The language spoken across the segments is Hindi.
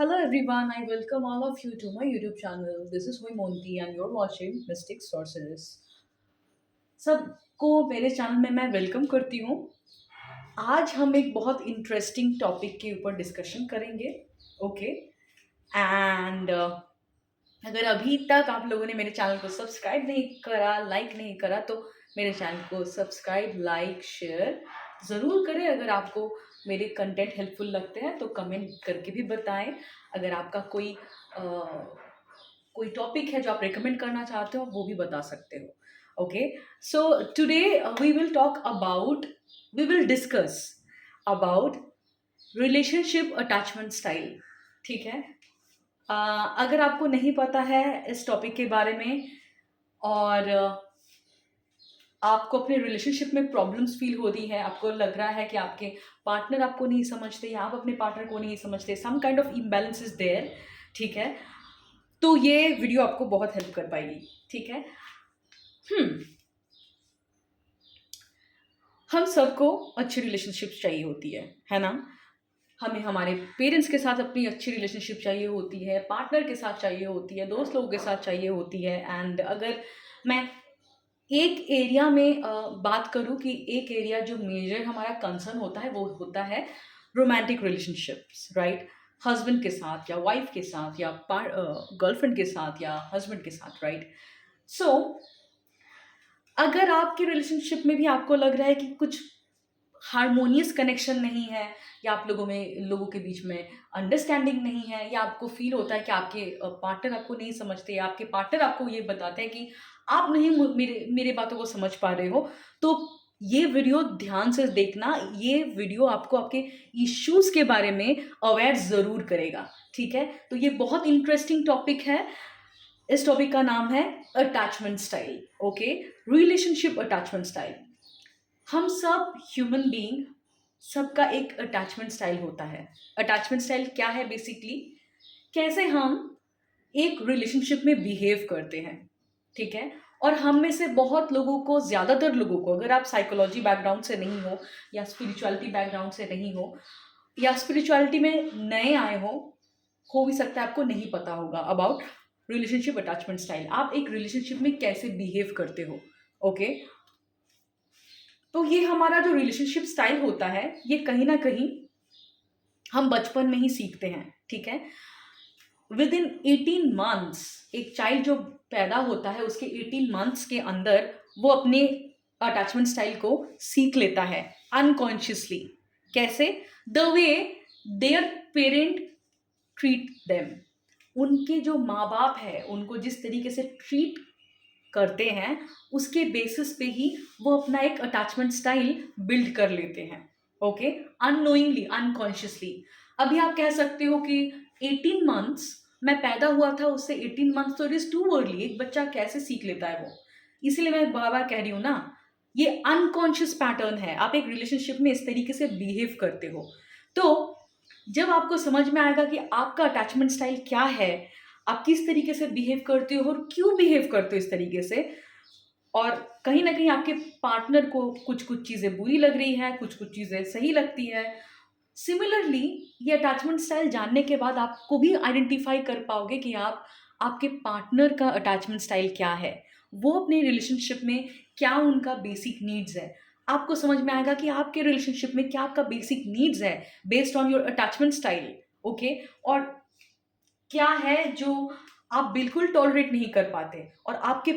Hello everyone, I welcome all of you to my YouTube channel. This is Monty and you're watching Mystic Sorceress. सबको मेरे चैनल में मैं वेलकम करती हूँ। आज हम एक बहुत इंटरेस्टिंग टॉपिक के ऊपर डिस्कशन करेंगे। ओके एंड अगर अभी तक आप लोगों ने मेरे चैनल को सब्सक्राइब नहीं करा, लाइक नहीं करा, तो मेरे चैनल को सब्सक्राइब, लाइक, शेयर ज़रूर करें। अगर आपको मेरे कंटेंट हेल्पफुल लगते हैं तो कमेंट करके भी बताएं। अगर आपका कोई टॉपिक है जो आप रिकमेंड करना चाहते हो, वो भी बता सकते हो। Okay, so today we will discuss about relationship attachment style. ठीक है। अगर आपको नहीं पता है इस टॉपिक के बारे में और आपको अपने रिलेशनशिप में प्रॉब्लम्स फील हो रही है, आपको लग रहा है कि आपके पार्टनर आपको नहीं समझते या आप अपने पार्टनर को नहीं समझते, some kind of imbalance is there, ठीक है, तो ये वीडियो आपको बहुत हेल्प कर पाएगी। ठीक है। हम सबको अच्छी रिलेशनशिप चाहिए होती है ना। हमें हमारे पेरेंट्स के साथ अपनी अच्छी रिलेशनशिप चाहिए होती है, पार्टनर के साथ चाहिए होती है, दोस्त लोगों के साथ चाहिए होती है। एंड अगर मैं एक एरिया में बात करूं कि एक एरिया जो मेजर हमारा कंसर्न होता है वो होता है रोमांटिक रिलेशनशिप्स, राइट। हस्बैंड के साथ या वाइफ के साथ या गर्लफ्रेंड के साथ या हस्बैंड के साथ, राइट। सो अगर आपके रिलेशनशिप में भी आपको लग रहा है कि कुछ हारमोनियस कनेक्शन नहीं है, या आप लोगों के बीच में अंडरस्टैंडिंग नहीं है, या आपको फील होता है कि आपके पार्टनर आपको नहीं समझते, या आपके पार्टनर आपको ये बताते हैं कि आप नहीं मेरे मेरे बातों को समझ पा रहे हो, तो ये वीडियो ध्यान से देखना। ये वीडियो आपको आपके इश्यूज के बारे में अवेयर ज़रूर करेगा। ठीक है, तो ये बहुत इंटरेस्टिंग टॉपिक है। इस टॉपिक का नाम है attachment style. Okay, relationship attachment style. हम सब ह्यूमन बीइंग, सबका एक अटैचमेंट स्टाइल होता है। अटैचमेंट स्टाइल क्या है? बेसिकली कैसे हम एक रिलेशनशिप में बिहेव करते हैं। ठीक है। और हम में से बहुत लोगों को, ज़्यादातर लोगों को, अगर आप साइकोलॉजी बैकग्राउंड से नहीं हो या स्पिरिचुअलिटी बैकग्राउंड से नहीं हो या स्पिरिचुअलिटी में नए आए हो भी सकता है आपको नहीं पता होगा अबाउट रिलेशनशिप अटैचमेंट स्टाइल। आप एक रिलेशनशिप में कैसे बिहेव करते हो। ओके, तो ये हमारा जो रिलेशनशिप स्टाइल होता है, ये कहीं ना कहीं हम बचपन में ही सीखते हैं। ठीक है। विद इन 18 मंथ्स एक चाइल्ड जो पैदा होता है, उसके 18 मंथ्स के अंदर वो अपने अटैचमेंट स्टाइल को सीख लेता है अनकॉन्शियसली। कैसे? The way there parent treat them. उनके जो माँ बाप है उनको जिस तरीके से ट्रीट करते हैं, उसके बेसिस पे ही वो अपना एक अटैचमेंट स्टाइल बिल्ड कर लेते हैं। Okay, unknowingly, unconsciously. अभी आप कह सकते हो कि 18 मंथ्स मैं पैदा हुआ था, उससे 18 मंथ्स तो इट इज टू अर्ली। एक बच्चा कैसे सीख लेता है वो? इसीलिए मैं बार बार कह रही हूँ ना, ये अनकॉन्शियस पैटर्न है। आप एक रिलेशनशिप में इस तरीके से बिहेव करते हो, तो जब आपको समझ में आएगा कि आपका अटैचमेंट स्टाइल क्या है, आप किस तरीके से बिहेव करते हो और क्यों बिहेव करते हो इस तरीके से, और कहीं ना कहीं आपके पार्टनर को कुछ कुछ चीज़ें बुरी लग रही है, कुछ कुछ चीज़ें सही लगती है। सिमिलरली, ये अटैचमेंट स्टाइल जानने के बाद आपको भी आइडेंटिफाई कर पाओगे कि आप, आपके पार्टनर का अटैचमेंट स्टाइल क्या है, वो अपने रिलेशनशिप में क्या उनका बेसिक नीड्स है। आपको समझ में आएगा कि आपके रिलेशनशिप में क्या आपका बेसिक नीड्स है based on your attachment style. Okay, और क्या है जो आप बिल्कुल टॉलरेट नहीं कर पाते, और आपके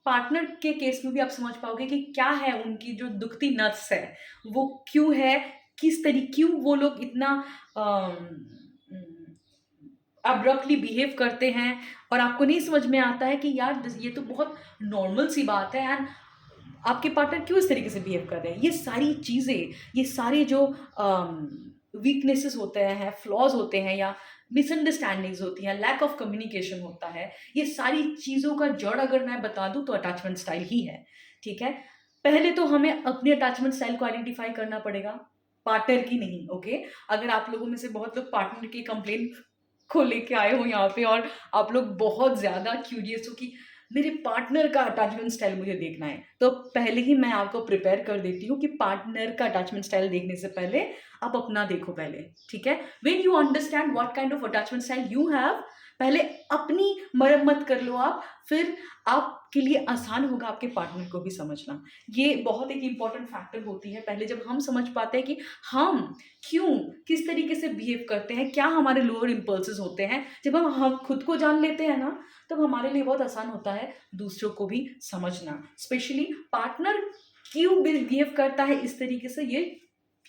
पार्टनर के केस में भी आप समझ पाओगे कि क्या है उनकी जो दुखती नस है, वो क्यों है, किस तरीके, क्यों वो लोग इतना अब्रप्टली बिहेव करते हैं, और आपको नहीं समझ में आता है कि यार ये तो बहुत नॉर्मल सी बात है, एंड आपके पार्टनर क्यों इस तरीके से बिहेव कर रहे हैं। ये सारी चीज़ें, ये सारे जो वीकनेसेस होते हैं, फ्लॉज होते हैं, या मिसअंडरस्टैंडिंग्स होती हैं, लैक ऑफ कम्युनिकेशन होता है, ये सारी चीज़ों का जड़ अगर मैं बता दूं तो अटैचमेंट स्टाइल ही है। ठीक है। पहले तो हमें अपने अटैचमेंट स्टाइल को आइडेंटिफाई करना पड़ेगा, पार्टनर की नहीं। ओके, अगर आप लोगों में से बहुत लोग पार्टनर की कंप्लेन को लेके आए हो यहाँ पे, और आप लोग बहुत ज़्यादा क्यूरियस हो कि मेरे पार्टनर का अटैचमेंट स्टाइल मुझे देखना है, तो पहले ही मैं आपको प्रिपेयर कर देती हूँ कि पार्टनर का अटैचमेंट स्टाइल देखने से पहले आप अपना देखो पहले, ठीक है। When you understand what kind of attachment style you have, पहले अपनी मरम्मत कर लो आप, फिर आपके लिए आसान होगा आपके पार्टनर को भी समझना। ये बहुत एक इंपॉर्टेंट फैक्टर होती है। पहले जब हम समझ पाते हैं कि हम क्यों, किस तरीके से बिहेव करते हैं, क्या हमारे लोअर इम्पल्सेस होते हैं, जब हम खुद को जान लेते हैं ना, तब हमारे लिए बहुत आसान होता है दूसरों को भी समझना। स्पेशली पार्टनर क्यों बिहेव करता है इस तरीके से, ये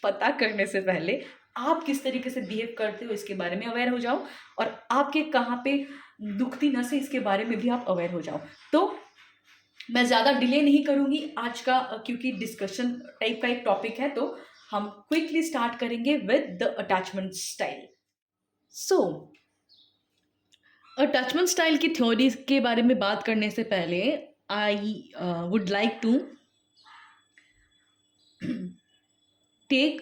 पता करने से पहले आप किस तरीके से बिहेव करते हो इसके बारे में अवेयर हो जाओ, और आपके कहाँ पे दुखती नसें इसके बारे में भी आप अवेयर हो जाओ। तो मैं ज़्यादा डिले नहीं करूँगी आज का, क्योंकि डिस्कशन टाइप का एक टॉपिक है, तो हम क्विकली स्टार्ट करेंगे with the attachment style. So attachment style की थ्योरी के बारे में बात करने से पहले I would like to take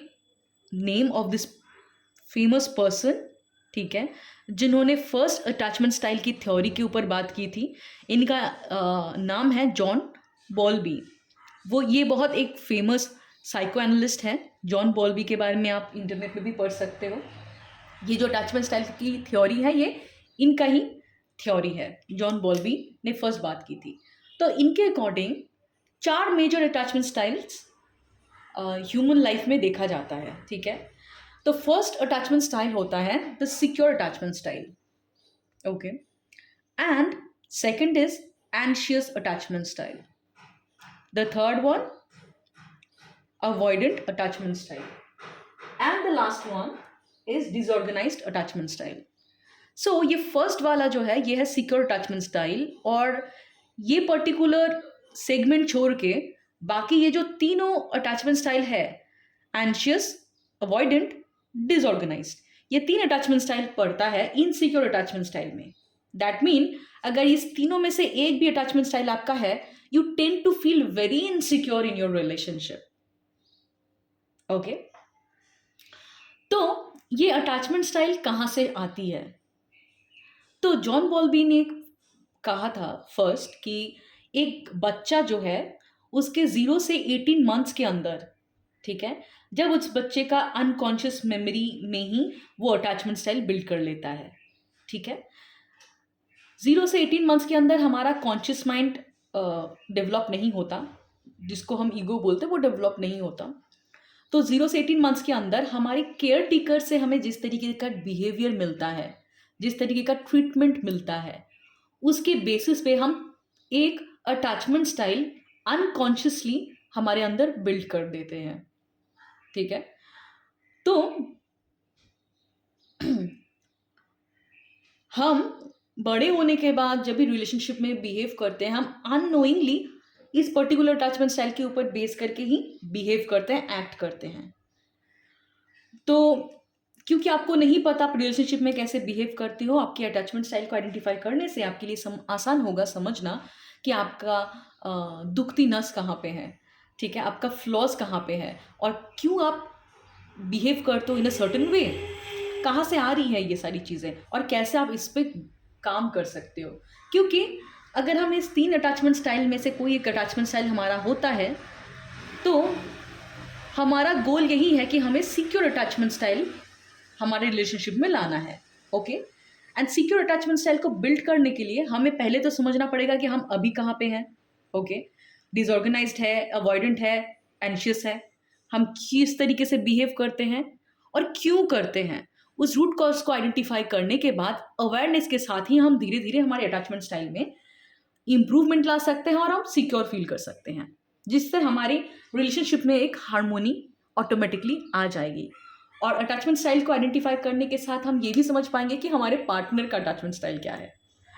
name of this famous person, ठीक है, जिन्होंने फर्स्ट अटैचमेंट स्टाइल की थ्योरी के ऊपर बात की थी। इनका नाम है जॉन बॉल्बी। ये बहुत एक फेमस साइको एनालिस्ट है। जॉन बॉल्बी के बारे में आप इंटरनेट पे भी पढ़ सकते हो। ये जो अटैचमेंट स्टाइल की थ्योरी है, ये इनका ही थ्योरी है। जॉन बॉल्बी ने फर्स्ट बात की थी। तो इनके according 4 major attachment styles human life में देखा जाता है, ठीक है। तो फर्स्ट अटैचमेंट स्टाइल होता है the secure attachment style, okay, and second is anxious attachment style, the third one avoidant attachment style, and the last one is disorganised attachment style. So ये फर्स्ट वाला जो है, ये है सिक्योर अटैचमेंट स्टाइल, और ये पर्टिकुलर सेगमेंट छोड़ के बाकी ये जो तीनों अटैचमेंट स्टाइल है, एंशियस, अवॉइडेंट, डिसऑर्गेनाइज्ड, ये 3 अटैचमेंट स्टाइल पड़ता है इनसिक्योर अटैचमेंट स्टाइल में। दैट मीन अगर इस तीनों में से एक भी अटैचमेंट स्टाइल आपका है, you tend to feel very insecure in your relationship, okay. तो ये अटैचमेंट स्टाइल कहाँ से आती है? तो जॉन बॉल्बी ने कहा था फर्स्ट कि एक बच्चा जो है उसके 0 से 18 मंथ्स के अंदर, ठीक है, जब उस बच्चे का अनकॉन्शियस मेमोरी में ही वो अटैचमेंट स्टाइल बिल्ड कर लेता है, ठीक है। 0 से 18 मंथ्स के अंदर हमारा कॉन्शियस माइंड डेवलप नहीं होता, जिसको हम ईगो बोलते हैं, वो डेवलप नहीं होता। तो 0 से 18 मंथ्स के अंदर हमारी केयर टेकर से हमें जिस तरीके का बिहेवियर मिलता है, जिस तरीके का ट्रीटमेंट मिलता है, उसके बेसिस पे हम एक अटैचमेंट स्टाइल अनकॉन्शियसली हमारे अंदर बिल्ड कर देते हैं, ठीक है। तो हम बड़े होने के बाद जब भी रिलेशनशिप में बिहेव करते हैं, हम अननोइंगली इस पर्टिकुलर अटैचमेंट स्टाइल के ऊपर बेस करके ही बिहेव करते हैं, एक्ट करते हैं। तो क्योंकि आपको नहीं पता आप रिलेशनशिप में कैसे बिहेव करते हो, आपकी अटैचमेंट स्टाइल को आइडेंटिफाई करने से आपके लिए आसान होगा समझना कि आपका दुखती नस कहाँ पे है, ठीक है, आपका फ्लॉज कहाँ पे है, और क्यों आप बिहेव करते हो इन अ सर्टेन वे, कहाँ से आ रही है ये सारी चीज़ें, और कैसे आप इस पे काम कर सकते हो। क्योंकि अगर हम इस 3 अटैचमेंट स्टाइल में से कोई एक अटैचमेंट स्टाइल हमारा होता है, तो हमारा गोल यही है कि हमें सिक्योर अटैचमेंट स्टाइल हमारे रिलेशनशिप में लाना है, okay. And secure attachment style को बिल्ड करने के लिए हमें पहले तो समझना पड़ेगा कि हम अभी कहाँ पे हैं, ओके। डिसऑर्गेनाइज्ड है, अवॉइडेंट है, एंशियस है, हम किस तरीके से बिहेव करते हैं और क्यों करते हैं, उस रूट कॉज को आइडेंटिफाई करने के बाद अवेयरनेस के साथ ही हम धीरे धीरे हमारे अटैचमेंट स्टाइल में इम्प्रूवमेंट ला सकते हैं और हम सिक्योर फील कर सकते हैं, जिससे हमारी रिलेशनशिप में एक हार्मोनी ऑटोमेटिकली आ जाएगी। और अटैचमेंट स्टाइल को आइडेंटिफाई करने के साथ हम ये भी समझ पाएंगे कि हमारे पार्टनर का अटैचमेंट स्टाइल क्या है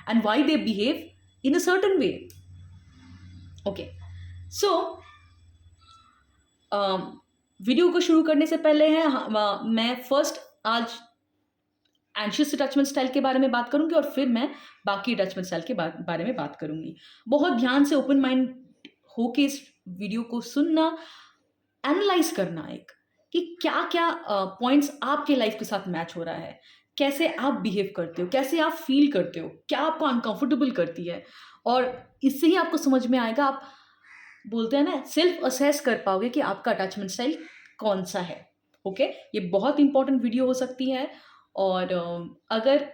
and why they behave in a certain way, okay. So video को शुरू करने से पहले मैं फर्स्ट आज एंशियस अटैचमेंट स्टाइल के बारे में बात करूंगी और फिर मैं बाकी अटैचमेंट स्टाइल के बारे में बात करूंगी। बहुत ध्यान से ओपन माइंड होके इस वीडियो को सुनना, एनालाइज करना एक कि क्या क्या पॉइंट्स आपके लाइफ के साथ मैच हो रहा है, कैसे आप बिहेव करते हो, कैसे आप फील करते हो, क्या आपको अनकंफर्टेबल करती है, और इससे ही आपको समझ में आएगा, आप बोलते हैं ना, सेल्फ असेस कर पाओगे कि आपका अटैचमेंट स्टाइल कौन सा है। ओके, ये बहुत इंपॉर्टेंट वीडियो हो सकती है। और अगर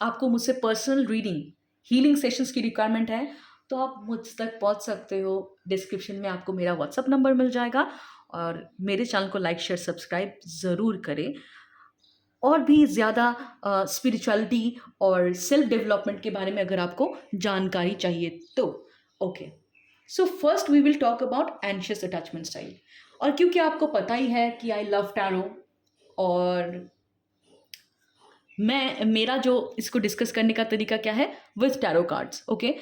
आपको मुझसे पर्सनल रीडिंग हीलिंग सेशंस की रिक्वायरमेंट है तो आप मुझ तक पहुंच सकते हो। डिस्क्रिप्शन में आपको मेरा व्हाट्सअप नंबर मिल जाएगा, और मेरे चैनल को लाइक शेयर सब्सक्राइब ज़रूर करें। और भी ज़्यादा स्पिरिचुअलिटी और सेल्फ डेवलपमेंट के बारे में अगर आपको जानकारी चाहिए तो। Okay, so first we will talk about anxious attachment style. और क्योंकि आपको पता ही है कि आई लव टैरो, और मेरा जो इसको डिस्कस करने का तरीका क्या है, विथ टैरो कार्ड्स। ओके,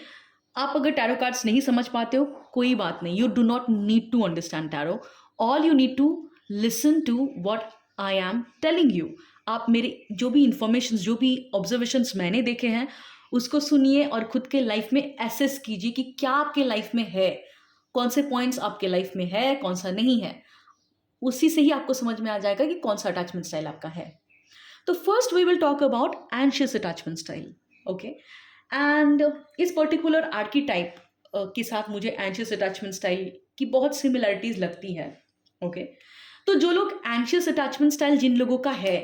आप अगर टैरो कार्ड्स नहीं समझ पाते हो, कोई बात नहीं, you do not need to understand tarot. All you need to listen to what I am telling you. आप मेरे जो भी इंफॉर्मेशन, जो भी ऑब्जर्वेशंस मैंने देखे हैं उसको सुनिए और खुद के लाइफ में एसेस कीजिए कि क्या आपके लाइफ में है, कौन से पॉइंट्स आपके लाइफ में है, कौन सा नहीं है। उसी से ही आपको समझ में आ जाएगा कि कौन सा अटैचमेंट स्टाइल आपका है। तो first we will talk about anxious attachment style. Okay, and इस पर्टिकुलर आर्कीटाइप के साथ मुझे एंशियस अटैचमेंट स्टाइल की बहुत सिमिलरिटीज लगती है। ओके, तो जो लोग एंशियस अटैचमेंट स्टाइल जिन लोगों का है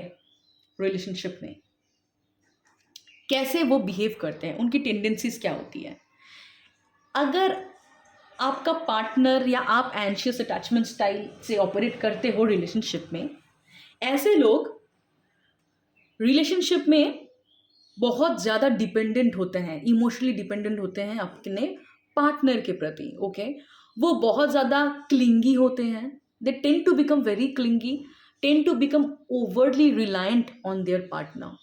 रिलेशनशिप में, कैसे वो बिहेव करते हैं, उनकी टेंडेंसीज क्या होती है। अगर आपका पार्टनर या आप एंशियस अटैचमेंट स्टाइल से ऑपरेट करते हो रिलेशनशिप में, ऐसे लोग रिलेशनशिप में बहुत ज़्यादा डिपेंडेंट होते हैं, इमोशनली डिपेंडेंट होते हैं अपने पार्टनर के प्रति। ओके, वो बहुत ज़्यादा क्लिंगी होते हैं, they tend to become very clingy, tend to become overly reliant on their partner.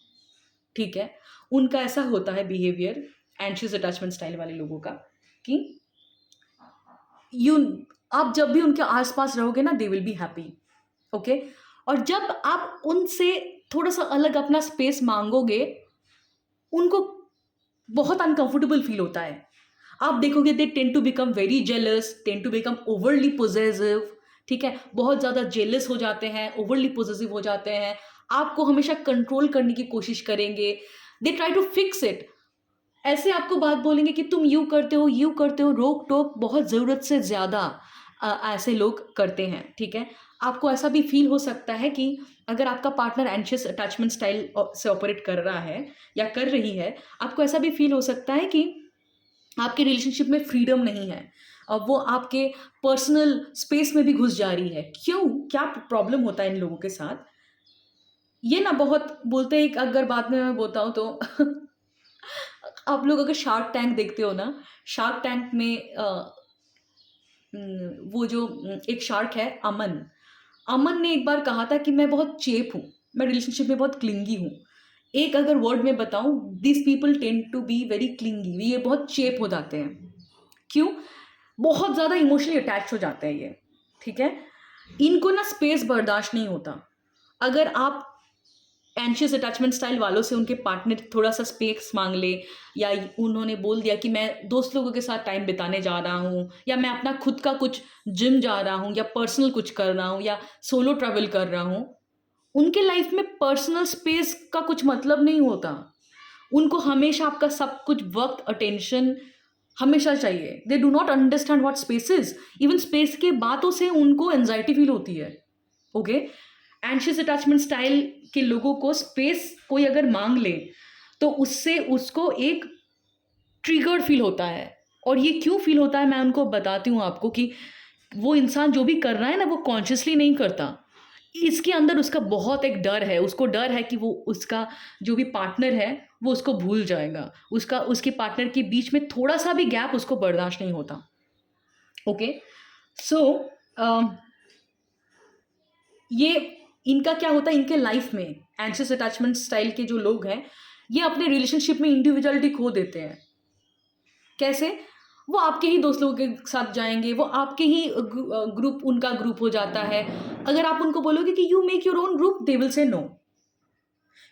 ठीक है, उनका ऐसा होता है बिहेवियर एंशियस अटैचमेंट स्टाइल वाले लोगों का कि यू आप जब भी उनके आसपास रहोगे ना, दे विल बी हैप्पी। ओके, और जब आप उनसे थोड़ा सा अलग अपना स्पेस मांगोगे, उनको बहुत अनकंफर्टेबल फील होता है। आप देखोगे they tend to become very jealous, tend to become overly possessive. ठीक है, बहुत ज़्यादा जेलस हो जाते हैं, ओवरली पोजेसिव हो जाते हैं, आपको हमेशा कंट्रोल करने की कोशिश करेंगे, they try to fix it. ऐसे आपको बात बोलेंगे कि तुम यूँ करते हो, यूँ करते हो, रोक टोक बहुत ज़रूरत से ज़्यादा ऐसे लोग करते हैं। ठीक है, आपको ऐसा भी फील हो सकता है कि अगर आपका पार्टनर एंशियस अटैचमेंट स्टाइल से ऑपरेट कर रहा है या कर रही है, आपको ऐसा भी फील हो सकता है कि आपके रिलेशनशिप में फ्रीडम नहीं है, अब वो आपके पर्सनल स्पेस में भी घुस जा रही है। क्यों, क्या प्रॉब्लम होता है इन लोगों के साथ, ये ना बहुत बोलते हैं। अगर बाद में मैं बताऊँ तो आप लोग अगर शार्क टैंक देखते हो ना, शार्क टैंक में वो जो एक शार्क है अमन, अमन ने एक बार कहा था कि मैं बहुत चेप हूँ, मैं रिलेशनशिप में बहुत क्लिंगी हूँ। एक अगर वर्ड में बताऊँ, this people tend to be very clingy, ये बहुत चेप हो जाते हैं। क्यों, बहुत ज़्यादा इमोशनली अटैच हो जाते हैं ये। ठीक है, इनको ना स्पेस बर्दाश्त नहीं होता। अगर आप एंशियस अटैचमेंट स्टाइल वालों से उनके पार्टनर थोड़ा सा स्पेस मांग ले, या उन्होंने बोल दिया कि मैं दोस्त लोगों के साथ टाइम बिताने जा रहा हूँ, या मैं अपना खुद का कुछ जिम जा रहा हूँ, या पर्सनल कुछ कर रहा हूँ, या सोलो ट्रैवल कर रहा हूँ, उनके लाइफ में पर्सनल स्पेस का कुछ मतलब नहीं होता। उनको हमेशा आपका सब कुछ, वक्त, अटेंशन हमेशा चाहिए। दे do not understand what space is. Even space के बातों से उनको एंजाइटी फील होती है। ओके, एंशियस अटैचमेंट स्टाइल के लोगों को स्पेस कोई अगर मांग ले तो उससे उसको एक ट्रिगर फील होता है। और ये क्यों फील होता है मैं उनको बताती हूँ आपको, कि वो इंसान जो भी कर रहा है ना, वो कॉन्शियसली नहीं करता। इसके अंदर उसका बहुत एक डर है, उसको डर है कि वो उसका जो भी पार्टनर है वो उसको भूल जाएगा, उसका उसके पार्टनर के बीच में थोड़ा सा भी गैप उसको बर्दाश्त नहीं होता। ओके, सो ये इनका क्या होता है, इनके लाइफ में एंशियस अटैचमेंट स्टाइल के जो लोग हैं, ये अपने रिलेशनशिप में इंडिविजुअलिटी खो देते हैं। कैसे, वो आपके ही दोस्त लोगों के साथ जाएंगे, वो आपके ही ग्रुप, उनका ग्रुप हो जाता है। अगर आप उनको बोलोगे कि you make your own group, they will say no,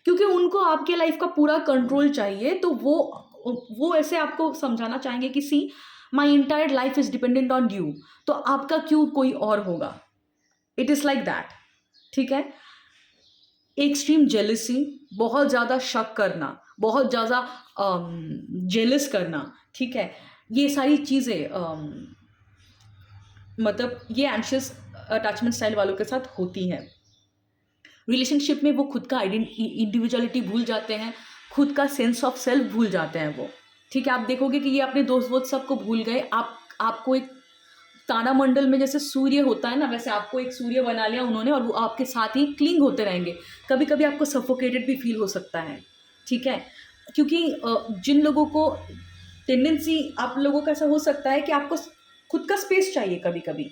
क्योंकि उनको आपके लाइफ का पूरा कंट्रोल चाहिए। तो वो ऐसे आपको समझाना चाहेंगे कि see, my entire life is dependent on you, तो आपका क्यों कोई और होगा। It is like that. ठीक है, एक्सट्रीम जेलसी, बहुत ज़्यादा शक करना, बहुत ज़्यादा जेलस करना, ठीक है? ये सारी चीज़ें मतलब ये एंशियस अटैचमेंट स्टाइल वालों के साथ होती हैं। रिलेशनशिप में वो खुद का इंडिविजुअलिटी भूल जाते हैं, खुद का सेंस ऑफ सेल्फ भूल जाते हैं वो, ठीक है? आप देखोगे कि ये अपने दोस्त वोस्त सबको भूल गए। आपको एक तारामंडल में जैसे सूर्य होता है ना, वैसे आपको एक सूर्य बना लिया उन्होंने और वो आपके साथ ही क्लिंग होते रहेंगे। कभी कभी आपको सफोकेटेड भी फील हो सकता है, ठीक है? क्योंकि जिन लोगों को टेंडेंसी, आप लोगों का ऐसा हो सकता है कि आपको खुद का स्पेस चाहिए कभी कभी।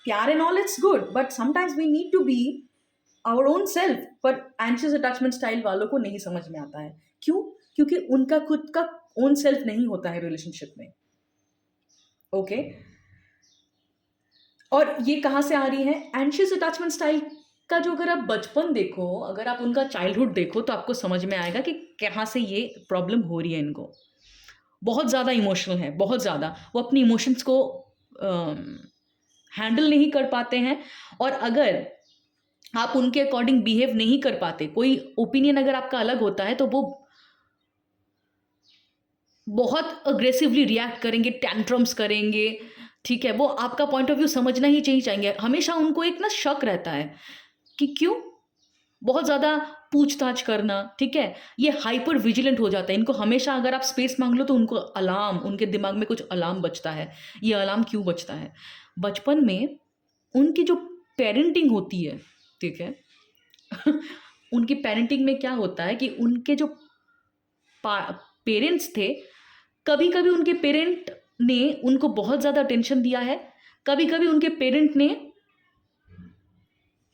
प्यार and all it's good, but sometimes we need to be our own self. पर एंशियस अटैचमेंट स्टाइल वालों को नहीं समझ में आता है। क्यों? क्योंकि उनका खुद का ओन सेल्फ नहीं होता है रिलेशनशिप में। ओके और ये कहाँ से आ रही है? एंशियस अटैचमेंट स्टाइल का जो अगर आप बचपन देखो, अगर आप उनका चाइल्डहुड देखो, तो आपको समझ में आएगा कि कहाँ से ये प्रॉब्लम हो रही है इनको। बहुत ज़्यादा इमोशनल है, बहुत ज़्यादा। वो अपनी इमोशंस को हैंडल नहीं कर पाते हैं, और अगर आप उनके अकॉर्डिंग बिहेव नहीं कर पाते, कोई ओपिनियन अगर आपका अलग होता है, तो वो बहुत अग्रेसिवली रिएक्ट करेंगे, टैंट्रम्स करेंगे, ठीक है? वो आपका पॉइंट ऑफ व्यू समझना ही चाहिए चाहेंगे। हमेशा उनको एक ना शक रहता है कि क्यों? बहुत ज़्यादा पूछताछ करना, ठीक है? ये हाइपर विजिलेंट हो जाता है। इनको हमेशा अगर आप स्पेस मांग लो तो उनको अलार्म, उनके दिमाग में कुछ अलार्म बजता है। ये अलार्म क्यों बजता है? बचपन में उनकी जो पेरेंटिंग होती है, ठीक है? उनकी पेरेंटिंग में क्या होता है कि उनके जो पेरेंट्स थे, कभी कभी उनके पेरेंट ने उनको बहुत ज़्यादा अटेंशन दिया है, कभी कभी उनके पेरेंट ने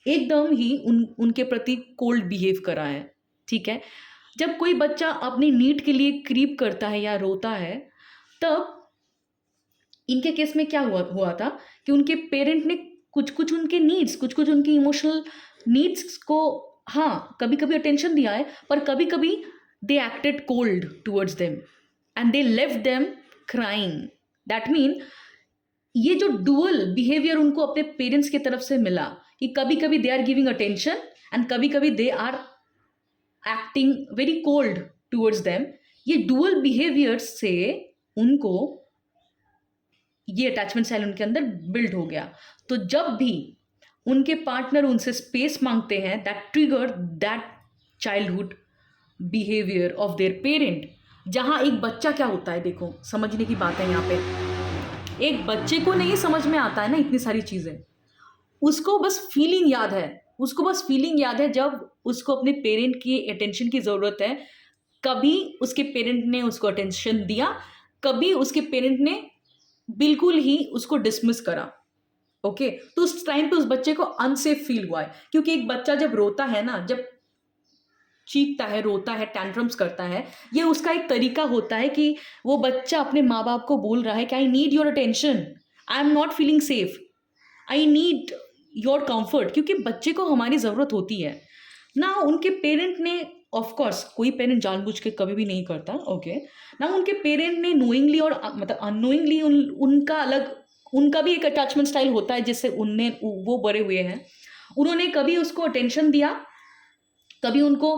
एकदम ही उनके प्रति कोल्ड बिहेव करा है, ठीक है? जब कोई बच्चा अपनी नीड के लिए क्रीप करता है या रोता है, तब इनके केस में क्या हुआ हुआ था कि उनके पेरेंट ने कुछ कुछ उनके नीड्स, कुछ कुछ उनकी इमोशनल नीड्स को, हाँ, कभी कभी अटेंशन दिया है, पर कभी कभी दे acted cold towards them and they left them crying. That mean ये जो डुअल बिहेवियर उनको अपने पेरेंट्स की तरफ से मिला, कि कभी कभी they are giving attention and कभी कभी they are acting very cold towards them, ये डुअल बिहेवियर से उनको ये अटैचमेंट स्टाइल उनके अंदर बिल्ड हो गया। तो जब भी उनके पार्टनर उनसे स्पेस मांगते हैं, that trigger that childhood behaviour of their parent. जहां एक बच्चा क्या होता है, देखो समझने की बात है यहाँ पे, एक बच्चे को नहीं समझ में आता है ना इतनी सारी चीजें, उसको बस फीलिंग याद है, उसको बस फीलिंग याद है जब उसको अपने पेरेंट की अटेंशन की ज़रूरत है। कभी उसके पेरेंट ने उसको अटेंशन दिया, कभी उसके पेरेंट ने बिल्कुल ही उसको डिसमिस करा। ओके, तो उस टाइम पे उस बच्चे को अनसेफ फील हुआ है, क्योंकि एक बच्चा जब रोता है ना, जब चीखता है, रोता है, टैंट्रम्स करता है, ये उसका एक तरीका होता है कि वो बच्चा अपने माँ बाप को बोल रहा है कि I need your attention, I am not feeling safe, I need your comfort. क्योंकि बच्चे को हमारी ज़रूरत होती है ना। उनके पेरेंट ने, ऑफ कोर्स कोई पेरेंट जानबूझ के कभी भी नहीं करता, ओके ना, उनके पेरेंट ने नोइंगली और मतलब अननोइंगली उनका अलग, उनका भी एक अटैचमेंट स्टाइल होता है जिससे उनने वो बड़े हुए हैं। उन्होंने कभी उसको अटेंशन दिया, कभी उनको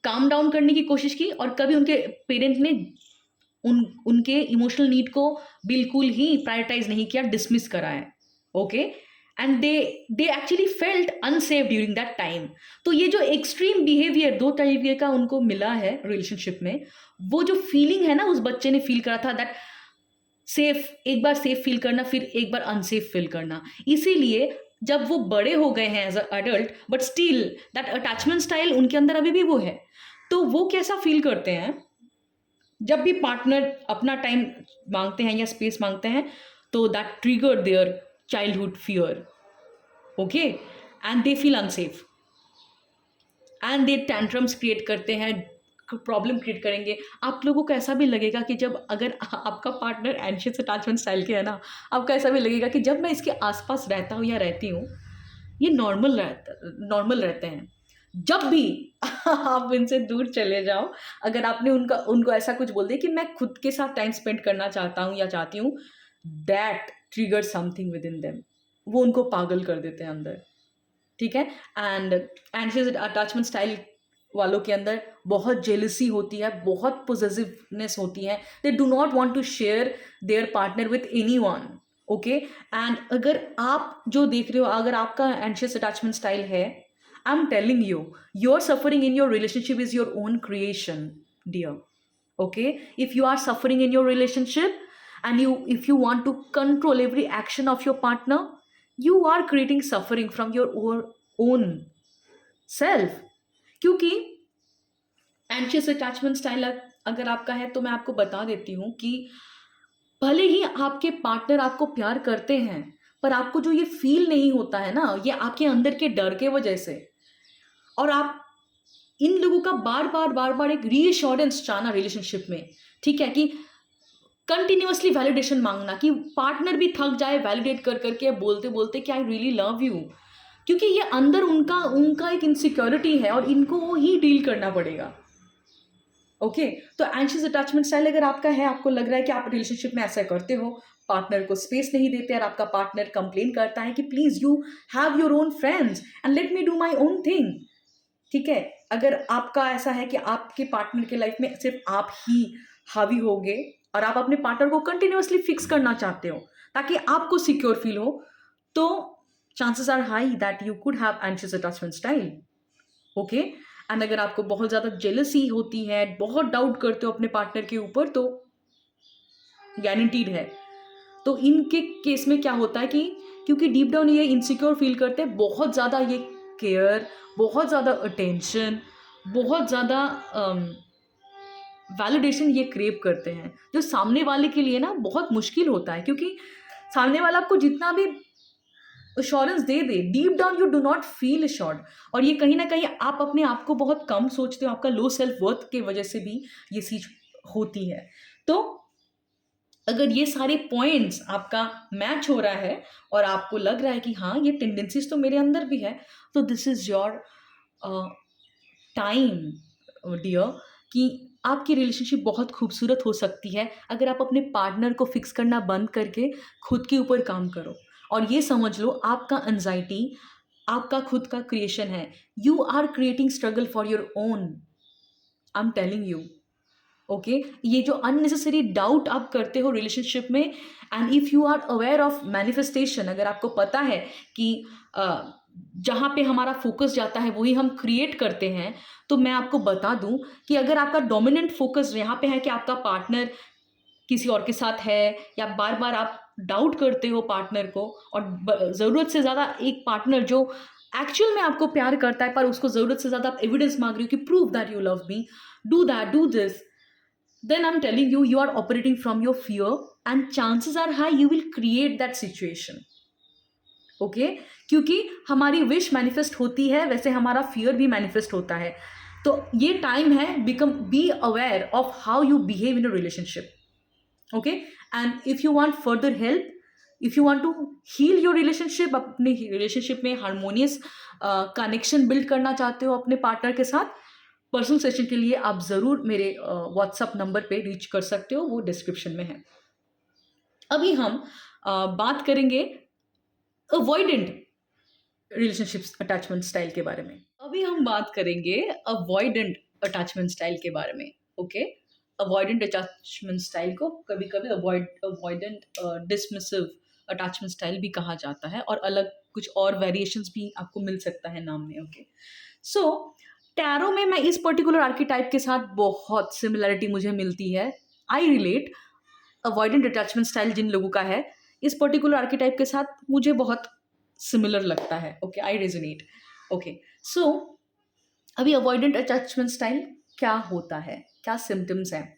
काम डाउन करने की कोशिश की, और कभी उनके पेरेंट ने उनके इमोशनल नीड को बिल्कुल ही प्रायोरिटाइज नहीं किया, डिसमिस करा है। Okay, and they actually felt unsafe during that time. तो ये जो एक्सट्रीम बिहेवियर, दो तरीके का उनको मिला है रिलेशनशिप में, वो जो फीलिंग है ना उस बच्चे ने फील करा था, दैट सेफ, एक बार सेफ फील करना, फिर एक बार अनसेफ फील करना। इसीलिए जब वो बड़े हो गए हैं as a adult, but still that attachment style उनके अंदर अभी भी वो है। तो वो कैसा फील करते हैं जब भी पार्टनर अपना टाइम मांगते हैं या स्पेस मांगते हैं, तो that trigger their childhood fear, okay, and they feel unsafe and they tantrums create करते हैं, प्रॉब्लम क्रिएट करेंगे। आप लोगों को ऐसा भी लगेगा कि जब अगर आपका पार्टनर एंशियस अटैचमेंट स्टाइल के है ना, आपको ऐसा भी लगेगा कि जब मैं इसके आसपास रहता हूँ या रहती हूँ, ये नॉर्मल रहते हैं। जब भी आप इनसे दूर चले जाओ, अगर आपने उनको ऐसा कुछ बोल दिया कि मैं खुद के साथ टाइम स्पेंड करना चाहता हूँ या चाहती हूँ, that trigger something with in them, वो उनको पागल कर देते हैं अंदर, ठीक है। एंड एंशियस अटैचमेंट स्टाइल वालों के अंदर बहुत जेलसी होती है, बहुत पोजेसिवनेस होती है, they do not want to share their partner with anyone. Okay, and अगर आप जो देख रहे हो, अगर आपका एंशियस अटैचमेंट स्टाइल है, I am telling you, your suffering in your relationship is your own creation dear. Okay, if you are suffering in your relationship and if you want to control every action of your partner, you are creating suffering from your own self। क्योंकि एंशियस अटैचमेंट स्टाइल अगर आपका है तो मैं आपको बता देती हूँ कि भले ही आपके पार्टनर आपको प्यार करते हैं, पर आपको जो ये फील नहीं होता है ना, ये आपके अंदर के डर के वजह से। और आप इन लोगों का बार बार एक रीअश्योरेंस चाहना रिलेशनशिप में, ठीक है, कि कंटिन्यूअसली वैलिडेशन मांगना, कि पार्टनर भी थक जाए वैलिडेट कर करके बोलते बोलते कि आई रियली लव यू, क्योंकि ये अंदर उनका एक इनसिक्योरिटी है और इनको वो ही डील करना पड़ेगा। ओके, तो एंशियस अटैचमेंट स्टाइल अगर आपका है, आपको लग रहा है कि आप रिलेशनशिप में ऐसा करते हो, पार्टनर को स्पेस नहीं देते और आपका पार्टनर कंप्लेन करता है कि please you have your own friends and let me do my own thing, ठीक है, अगर आपका ऐसा है कि आपके पार्टनर के लाइफ में सिर्फ आप ही हावी होगे और आप अपने पार्टनर को कंटिन्यूअसली फिक्स करना चाहते हो ताकि आपको सिक्योर फील हो, तो chances are high that you could have anxious attachment style. Okay, and अगर आपको बहुत ज़्यादा जेलसी होती है, बहुत डाउट करते हो अपने पार्टनर के ऊपर, तो गारंटीड है। तो इनके केस में क्या होता है कि क्योंकि डीप डाउन ये इनसिक्योर फील करते हैं, बहुत ज़्यादा ये केयर, बहुत ज़्यादा अटेंशन, बहुत ज़्यादा वैलिडेशन ये क्रेव करते हैं, जो सामने वाले के लिए ना बहुत मुश्किल होता है, क्योंकि सामने वाला आपको जितना भी assurance they they, deep down you do not feel assured. और ये कहीं ना कहीं आप अपने आप को बहुत कम सोचते हो, आपका लो सेल्फ वर्थ के वजह से भी ये चीज होती है। तो अगर ये सारे पॉइंट्स आपका मैच हो रहा है और आपको लग रहा है कि हाँ ये टेंडेंसीज तो मेरे अंदर भी है, तो this is your time dear, कि आपकी रिलेशनशिप बहुत खूबसूरत हो सकती है अगर आप अपने पार्टनर को फिक्स करना बंद करके खुद के ऊपर काम करो। और ये समझ लो, आपका एंजाइटी आपका खुद का क्रिएशन है। You are creating struggle for your own, I am telling you. Okay, ये जो अननेसेसरी डाउट आप करते हो रिलेशनशिप में, and if you are aware of manifestation, अगर आपको पता है कि जहाँ पे हमारा फोकस जाता है वही हम क्रिएट करते हैं, तो मैं आपको बता दूं कि अगर आपका डोमिनेंट फोकस यहाँ पे है कि आपका पार्टनर किसी और के साथ है, या बार बार आप डाउट करते हो पार्टनर को, और ज़रूरत से ज़्यादा एक पार्टनर जो एक्चुअल में आपको प्यार करता है पर उसको ज़रूरत से ज़्यादा आप एविडेंस मांग रही हो कि prove that you love me, do that, do this, then I'm telling you, you are operating from your fear and chances are high you will create that situation। Okay, क्योंकि हमारी विश मैनिफेस्ट होती है, वैसे हमारा फियर भी मैनिफेस्ट होता है। तो ये टाइम है, be aware of how you behave in a relationship. Okay, and if you want further help, if you want to heal your relationship, अपने रिलेशनशिप में हारमोनियस कनेक्शन बिल्ड करना चाहते हो अपने पार्टनर के साथ, पर्सनल सेशन के लिए आप ज़रूर मेरे व्हाट्सएप नंबर पे रीच कर सकते हो, वो डिस्क्रिप्शन में है। अभी हम बात करेंगे अवॉइडेंट रिलेशनशिप्स अटैचमेंट स्टाइल के बारे में। अभी हम बात करेंगे अवॉइडेंट अटैचमेंट स्टाइल के बारे में। ओके, अवॉइडेंट अटैचमेंट स्टाइल को कभी कभी अवॉइडेंट डिसमिसिव अटैचमेंट स्टाइल भी कहा जाता है, और अलग कुछ और वेरिएशंस भी आपको मिल सकता है नाम में। ओके, सो टैरो में मैं इस पर्टिकुलर आर्कीटाइप के साथ बहुत सिमिलरिटी मुझे मिलती है। I relate, avoidant attachment style जिन लोगों का है, इस पर्टिकुलर आर्कीटाइप के साथ मुझे बहुत सिमिलर लगता है। Okay, I resonate. ओके, सो अभी अवॉइडेंट अटैचमेंट स्टाइल क्या होता है, क्या सिम्टम्स हैं?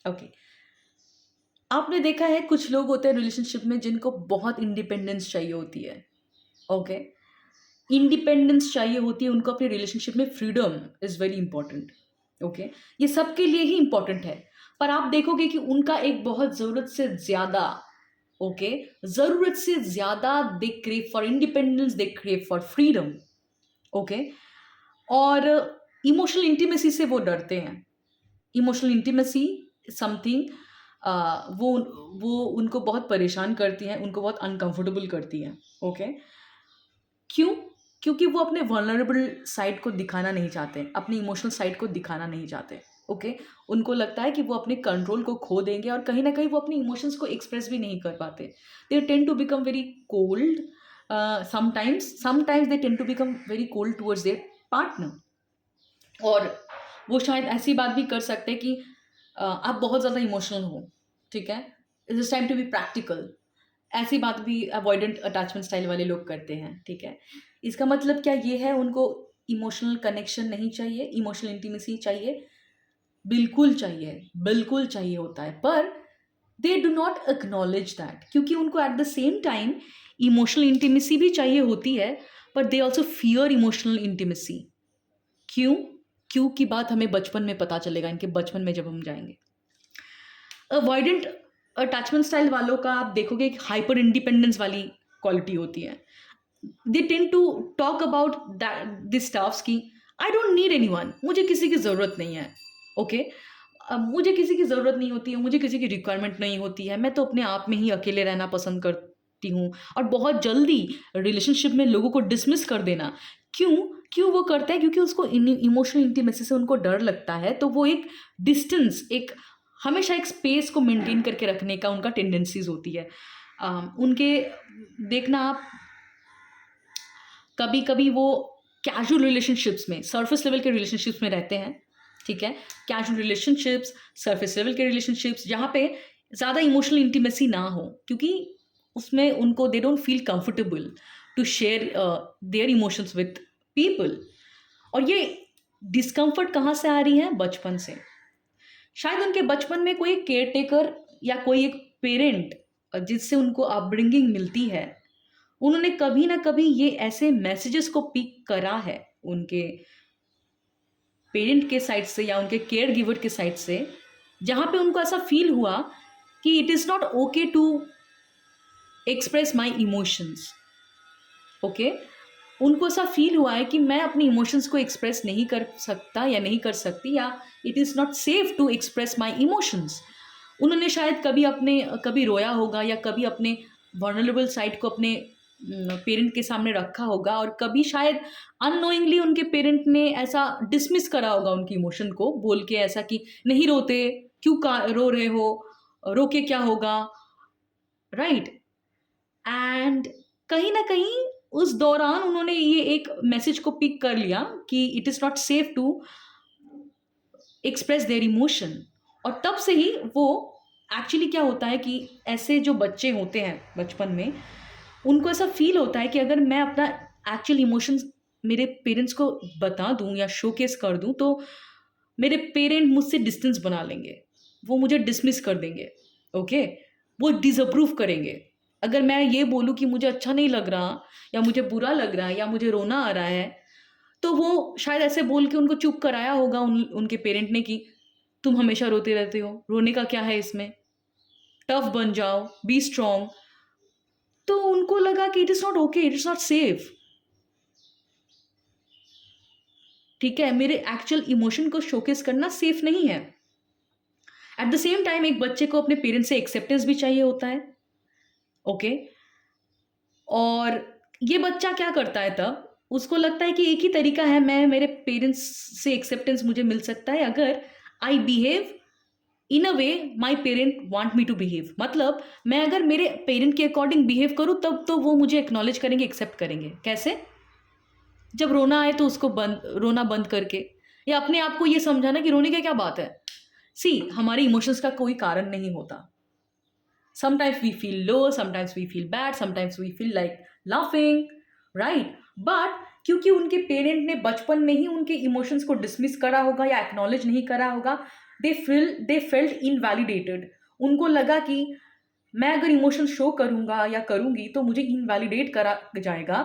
ओके, आपने देखा है कुछ लोग होते हैं रिलेशनशिप में जिनको बहुत इंडिपेंडेंस चाहिए होती है। ओके, इंडिपेंडेंस चाहिए होती है उनको अपने रिलेशनशिप में, freedom is very important. Okay, ये सबके लिए ही इंपॉर्टेंट है, पर आप देखोगे कि उनका एक बहुत ज़रूरत से ज़्यादा, ओके, ज़रूरत से ज़्यादा they crave for independence, they crave for freedom. Okay, और इमोशनल इंटीमेसी से वो डरते हैं। इमोशनल इंटीमेसी समथिंग वो उनको बहुत परेशान करती हैं, उनको बहुत अनकंफर्टेबल करती हैं। ओके, क्यों? क्योंकि वो अपने वल्नरेबल साइड को दिखाना नहीं चाहते, अपनी इमोशनल साइड को दिखाना नहीं चाहते। ओके, उनको लगता है कि वो अपने कंट्रोल को खो देंगे और कहीं ना कहीं वो अपनी इमोशंस को एक्सप्रेस भी नहीं कर पाते। They tend to become very cold, sometimes they tend to become very cold towards their partner. और वो शायद ऐसी बात भी कर सकते हैं कि आप बहुत ज़्यादा इमोशनल हो, ठीक है, it's time to be practical. ऐसी बात भी अवॉइडेंट अटैचमेंट स्टाइल वाले लोग करते हैं, ठीक है। इसका मतलब क्या ये है उनको इमोशनल कनेक्शन नहीं चाहिए, इमोशनल इंटीमेसी चाहिए? बिल्कुल चाहिए, बिल्कुल चाहिए होता है, पर दे डू नॉट एक्नॉलेज दैट, क्योंकि उनको eight the same time emotional intimacy भी चाहिए होती है, पर they also fear emotional intimacy. क्यों? क्यों की बात हमें बचपन में पता चलेगा, इनके बचपन में जब हम जाएंगे। अवॉइडेंट अटैचमेंट स्टाइल वालों का आप देखोगे एक हाइपर इंडिपेंडेंस वाली क्वालिटी होती है। They tend to talk about this stuffs की आई डोंट नीड एनीवन, मुझे किसी की ज़रूरत नहीं है। ओके, मुझे किसी की ज़रूरत नहीं होती है, मुझे किसी की रिक्वायरमेंट नहीं होती है, मैं तो अपने आप में ही अकेले रहना पसंद करती हूँ। और बहुत जल्दी रिलेशनशिप में लोगों को डिसमिस कर देना। क्यों क्यों वो करता है? क्योंकि उसको इमोशनल इंटीमेसी से उनको डर लगता है, तो वो एक डिस्टेंस, एक हमेशा एक स्पेस को मेंटेन करके रखने का उनका टेंडेंसीज होती है। उनके देखना आप, कभी कभी वो कैजुअल रिलेशनशिप्स में, सरफेस लेवल के रिलेशनशिप्स में रहते हैं, ठीक है, कैजुअल रिलेशनशिप्स, सरफेस लेवल के रिलेशनशिप्स, जहाँ पे ज़्यादा इमोशनल इंटीमेसी ना हो, क्योंकि उसमें उनको they don't feel comfortable to share their emotions with people. और ये डिस्कम्फर्ट कहाँ से आ रही है? बचपन से। शायद उनके बचपन में कोई केयर टेकर या कोई एक पेरेंट जिससे उनको अपब्रिंगिंग मिलती है, उन्होंने कभी ना कभी ये ऐसे मैसेजेस को पिक करा है उनके पेरेंट के साइड से या उनके केयर गिवर के साइड से, जहाँ पे उनको ऐसा फील हुआ कि it is not okay to express my emotions. Okay, उनको ऐसा फील हुआ है कि मैं अपनी इमोशंस को एक्सप्रेस नहीं कर सकता या नहीं कर सकती, या it is not safe to express my emotions. उन्होंने शायद कभी रोया होगा या कभी अपने वल्नरेबल साइड को अपने पेरेंट के सामने रखा होगा, और कभी शायद अननोइंगली उनके पेरेंट ने ऐसा डिसमिस करा होगा उनकी इमोशन को, बोल के ऐसा कि नहीं रोते, क्यों रो रहे हो, रो के क्या होगा, राइट। एंड कहीं ना कहीं उस दौरान उन्होंने ये एक मैसेज को पिक कर लिया कि it is not safe to express their emotion. और तब से ही वो एक्चुअली क्या होता है कि ऐसे जो बच्चे होते हैं बचपन में, उनको ऐसा फील होता है कि अगर मैं अपना एक्चुअल इमोशंस मेरे पेरेंट्स को बता दूं या शोकेस कर दूं, तो मेरे पेरेंट मुझसे डिस्टेंस बना लेंगे, वो मुझे डिसमिस कर देंगे। ओके, वो डिसअप्रूव करेंगे। अगर मैं ये बोलूं कि मुझे अच्छा नहीं लग रहा, या मुझे बुरा लग रहा है, या मुझे रोना आ रहा है, तो वो शायद ऐसे बोल के उनको चुप कराया होगा उनके पेरेंट ने कि तुम हमेशा रोते रहते हो, रोने का क्या है इसमें, टफ बन जाओ, बी स्ट्रॉन्ग। तो उनको लगा कि it is not okay, it is not safe, ठीक है, मेरे एक्चुअल इमोशन को शोकेस करना सेफ नहीं है। एट द सेम टाइम एक बच्चे को अपने पेरेंट्स से एक्सेप्टेंस भी चाहिए होता है। ओके, और ये बच्चा क्या करता है तब? उसको लगता है कि एक ही तरीका है, मैं मेरे पेरेंट्स से एक्सेप्टेंस मुझे मिल सकता है अगर I behave in a way my parent want me to behave. मतलब मैं अगर मेरे पेरेंट के अकॉर्डिंग बिहेव करूँ, तब तो वो मुझे एक्नॉलेज करेंगे, एक्सेप्ट करेंगे। कैसे? जब रोना आए तो उसको रोना बंद करके, या अपने आप को ये समझाना कि रोने की क्या बात है। सी, हमारे इमोशंस का कोई कारण नहीं होता। Sometimes we feel low, sometimes we feel bad, sometimes we feel like laughing, right? But क्योंकि उनके पेरेंट ने बचपन में ही उनके इमोशंस को डिसमिस करा होगा या एक्नॉलेज नहीं करा होगा, दे फेल्ट इनवैलिडेटेड। उनको लगा कि मैं अगर इमोशन शो करूंगा या करूंगी तो मुझे इनवैलिडेट करा जाएगा,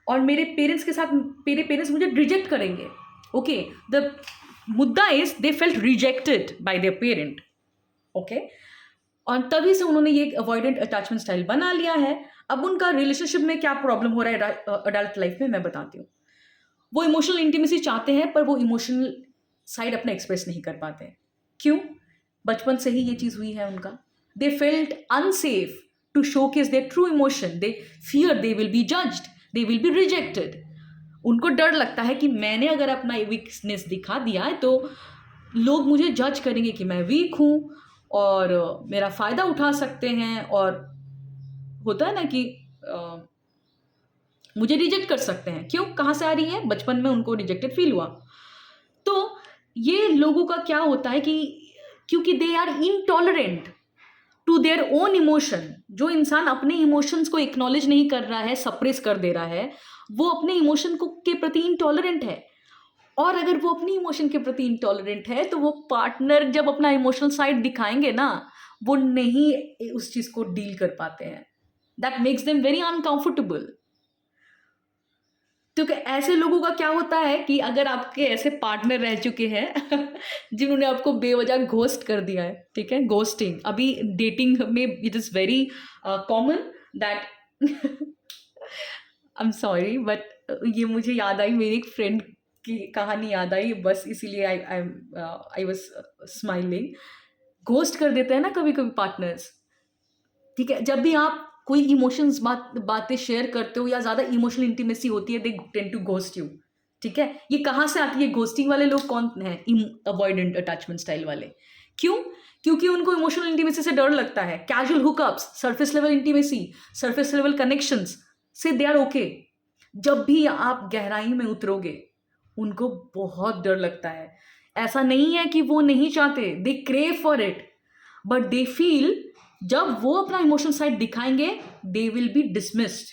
और मेरे पेरेंट्स मुझे रिजेक्ट करेंगे। ओके, द मुद्दा is they felt rejected by there parent. Okay, और तभी से उन्होंने ये अवॉइडेंट अटैचमेंट स्टाइल बना लिया है। अब उनका रिलेशनशिप में क्या प्रॉब्लम हो रहा है अडल्ट लाइफ में, मैं बताती हूँ। वो इमोशनल इंटीमेसी चाहते हैं, पर वो इमोशनल साइड अपना एक्सप्रेस नहीं कर पाते हैं। क्यों? बचपन से ही ये चीज़ हुई है उनका। They felt unsafe to showcase their true emotion, they fear they will be judged, they will be rejected. उनको डर लगता है कि मैंने अगर अपना वीकनेस दिखा दिया है तो लोग मुझे जज करेंगे कि मैं वीक हूँ और मेरा फ़ायदा उठा सकते हैं, और होता है ना कि मुझे रिजेक्ट कर सकते हैं। क्यों? कहाँ से आ रही है? बचपन में उनको रिजेक्टेड फील हुआ। तो ये लोगों का क्या होता है कि क्योंकि they are intolerant to their own emotion, जो इंसान अपने इमोशंस को एक्नॉलेज नहीं कर रहा है, सप्रेस कर दे रहा है, वो अपने इमोशन को के प्रति इनटॉलरेंट है। और अगर वो अपनी इमोशन के प्रति इनटॉलरेंट है तो वो पार्टनर जब अपना इमोशनल साइड दिखाएंगे ना, वो नहीं उस चीज को डील कर पाते हैं। That makes them very uncomfortable. क्योंकि ऐसे लोगों का क्या होता है कि अगर आपके ऐसे पार्टनर रह चुके हैं जिन्होंने आपको बेवजह घोस्ट कर दिया है, ठीक है, घोस्टिंग अभी डेटिंग में it is very common that I am sorry but ये मुझे याद आई, मेरी एक फ्रेंड की कहानी याद आई, बस इसीलिए आई वाज स्माइलिंग। घोस्ट कर देते हैं ना कभी कभी पार्टनर्स, ठीक है, जब भी आप कोई इमोशंस बातें शेयर करते हो या ज़्यादा इमोशनल इंटीमेसी होती है, they tend to ghost you, ठीक है। ये कहाँ से आती है? घोस्टिंग वाले लोग कौन हैं? अवॉइडेंट अटैचमेंट स्टाइल वाले। क्यों? क्योंकि उनको इमोशनल इंटीमेसी से डर लगता है। Casual hookups, surface level intimacy, surface level connections से दे आर ओके। जब भी आप गहराई में उतरोगे उनको बहुत डर लगता है। ऐसा नहीं है कि वो नहीं चाहते, they crave for it, but they feel जब वो अपना इमोशनल साइड दिखाएंगे दे विल बी डिसमिस्ड,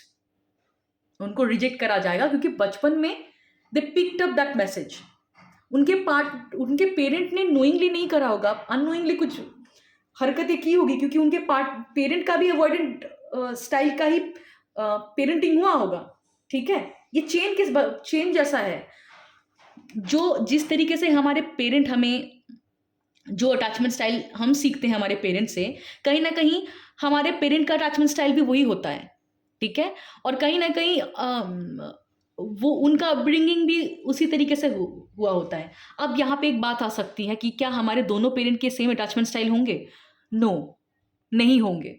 उनको रिजेक्ट करा जाएगा, क्योंकि बचपन में they picked up that message. उनके पेरेंट ने नोइंगली नहीं करा होगा, अननोइंगली कुछ हरकतें की होगी, क्योंकि उनके पेरेंट का भी अवॉइडेंट स्टाइल का ही पेरेंटिंग हुआ होगा, ठीक है। ये चेन जैसा है, जो जिस तरीके से हमारे पेरेंट हमें, जो अटैचमेंट स्टाइल हम सीखते हैं हमारे पेरेंट से, कहीं ना कहीं हमारे पेरेंट का अटैचमेंट स्टाइल भी वही होता है, ठीक है। और कहीं ना कहीं वो उनका अपब्रिंगिंग भी उसी तरीके से हुआ होता है। अब यहाँ पे एक बात आ सकती है कि क्या हमारे दोनों पेरेंट के सेम अटैचमेंट स्टाइल होंगे? नो, नहीं होंगे,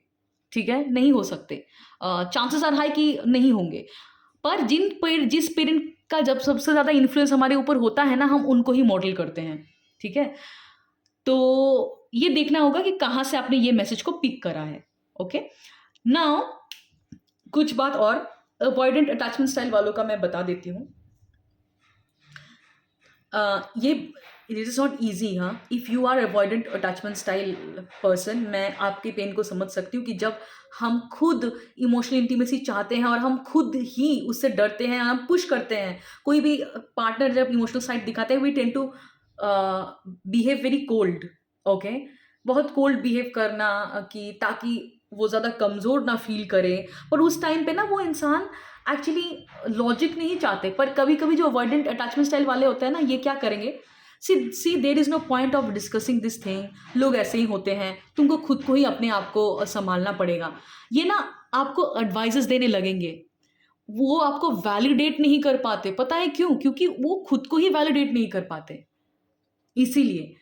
ठीक है, नहीं हो सकते। चांसेस आर हाई कि नहीं होंगे। पर जिस पेरेंट का जब सबसे ज़्यादा इन्फ्लुएंस हमारे ऊपर होता है ना, हम उनको ही मॉडल करते हैं, ठीक है। तो ये देखना होगा कि कहाँ से आपने ये मैसेज को पिक करा है। ओके, नाउ कुछ बात और अवॉइडेंट अटैचमेंट स्टाइल वालों का मैं बता देती हूँ। ये इट इज़ नॉट ईजी। हाँ, if you are avoidant attachment style person, मैं आपके पेन को समझ सकती हूँ कि जब हम खुद इमोशनल इंटीमेसी चाहते हैं और हम खुद ही उससे डरते हैं, हम पुश करते हैं, कोई भी पार्टनर जब इमोशनल साइड दिखाते हैं we tend to behave very cold. Okay, बहुत कोल्ड बिहेव करना कि ताकि वो ज़्यादा कमज़ोर ना फील करे। पर उस टाइम पे ना वो इंसान एक्चुअली लॉजिक नहीं चाहते, पर कभी कभी जो अवॉइडेंट अटैचमेंट स्टाइल वाले होते हैं ना, ये क्या करेंगे, see there is no point of discussing this thing, लोग ऐसे ही होते हैं, तुमको खुद को ही अपने आप को संभालना पड़ेगा। ये ना आपको एडवाइजेस देने लगेंगे, वो आपको वैलिडेट नहीं कर पाते। पता है क्यों? क्योंकि वो खुद को ही वैलिडेट नहीं कर पाते, इसीलिए।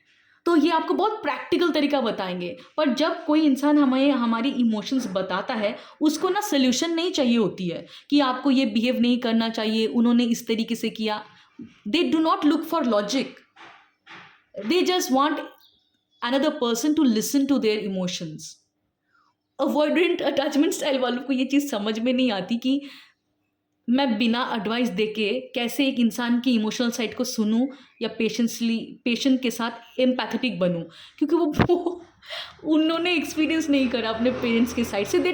तो ये आपको बहुत प्रैक्टिकल तरीका बताएंगे। पर जब कोई इंसान हमें हमारी इमोशंस बताता है, उसको ना सोल्यूशन नहीं चाहिए होती है कि आपको ये बिहेव नहीं करना चाहिए, उन्होंने इस तरीके से किया। They do not look for logic, they just want another person to listen to their emotions. Avoidant attachment style वालों को ये चीज़ समझ में नहीं आती कि मैं बिना एडवाइस देके कैसे एक इंसान की इमोशनल साइड को सुनूं या पेशेंट के साथ एम्पैथेटिक बनूं, क्योंकि वो उन्होंने एक्सपीरियंस नहीं करा अपने पेरेंट्स के साइड से। दे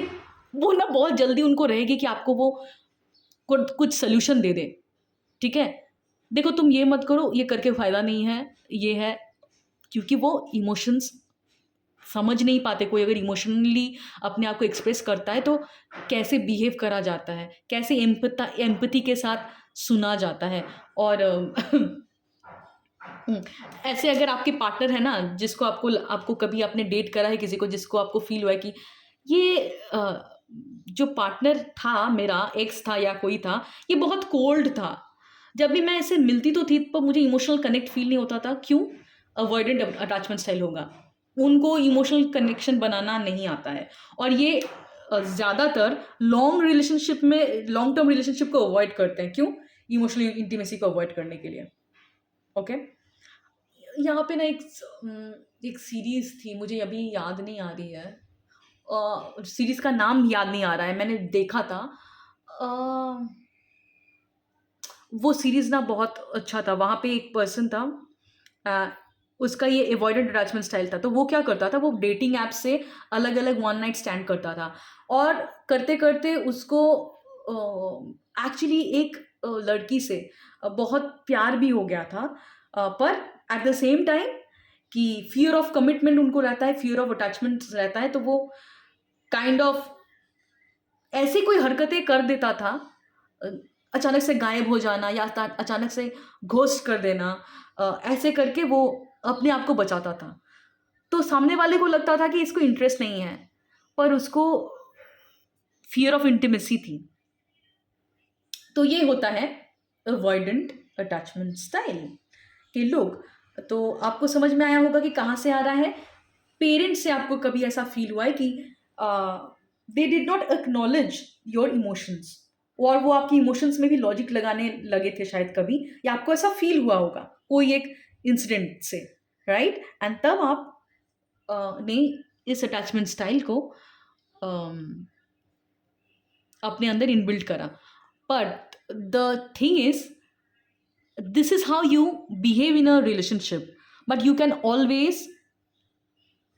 वो ना बहुत जल्दी उनको रहेगी कि आपको वो कुछ सोल्यूशन दे दे, ठीक है, देखो तुम ये मत करो, ये करके फ़ायदा नहीं है, ये है, क्योंकि वो इमोशंस समझ नहीं पाते। कोई अगर इमोशनली अपने आप को एक्सप्रेस करता है तो कैसे बिहेव करा जाता है, कैसे एम्पैथी के साथ सुना जाता है। और ऐसे अगर आपके पार्टनर है ना, जिसको आपको कभी आपने डेट करा है किसी को, जिसको आपको फील हुआ है कि ये जो पार्टनर था, मेरा एक्स था या कोई था, ये बहुत कोल्ड था, जब भी मैं ऐसे मिलती तो थी पर मुझे इमोशनल कनेक्ट फील नहीं होता था। क्यों? अवॉइडेंट अटैचमेंट स्टाइल होगा, उनको इमोशनल कनेक्शन बनाना नहीं आता है। और ये ज़्यादातर लॉन्ग टर्म रिलेशनशिप को अवॉइड करते हैं। क्यों? इमोशनल इंटीमेसी को अवॉइड करने के लिए। ओके, यहाँ पे ना एक सीरीज़ थी, मुझे अभी याद नहीं आ रही है, सीरीज़ का नाम याद नहीं आ रहा है, मैंने देखा था। अ, वो सीरीज़ ना बहुत अच्छा था, वहाँ पे एक पर्सन था, अ, उसका ये अवॉइडेंट अटैचमेंट स्टाइल था। तो वो क्या करता था, वो डेटिंग ऐप से अलग-अलग वन नाइट स्टैंड करता था, और करते-करते उसको एक्चुअली एक लड़की से बहुत प्यार भी हो गया था। पर एट द सेम टाइम कि फ़ियर ऑफ कमिटमेंट उनको रहता है, फ़ियर ऑफ अटैचमेंट रहता है, तो वो काइंड ऑफ ऐसी कोई हरकतें कर देता था, अ, अचानक से गायब हो जाना या अचानक से घोस्ट कर देना, ऐसे करके वो अपने आप को बचाता था। तो सामने वाले को लगता था कि इसको इंटरेस्ट नहीं है, पर उसको फ़ियर ऑफ इंटिमेसी थी। तो ये होता है अवॉइडेंट अटैचमेंट स्टाइल के लोग। तो आपको समझ में आया होगा कि कहाँ से आ रहा है। पेरेंट्स से आपको कभी ऐसा फ़ील हुआ है कि they did not acknowledge your emotions, और वो आपकी इमोशंस में भी लॉजिक लगाने लगे थे शायद कभी, या आपको ऐसा फ़ील हुआ होगा कोई एक इंसिडेंट से, राइट? एंड तब आप ने इस अटैचमेंट स्टाइल को अम, अपने अंदर इनबिल्ट करा। But the thing is, this is how you behave in a relationship, but you can always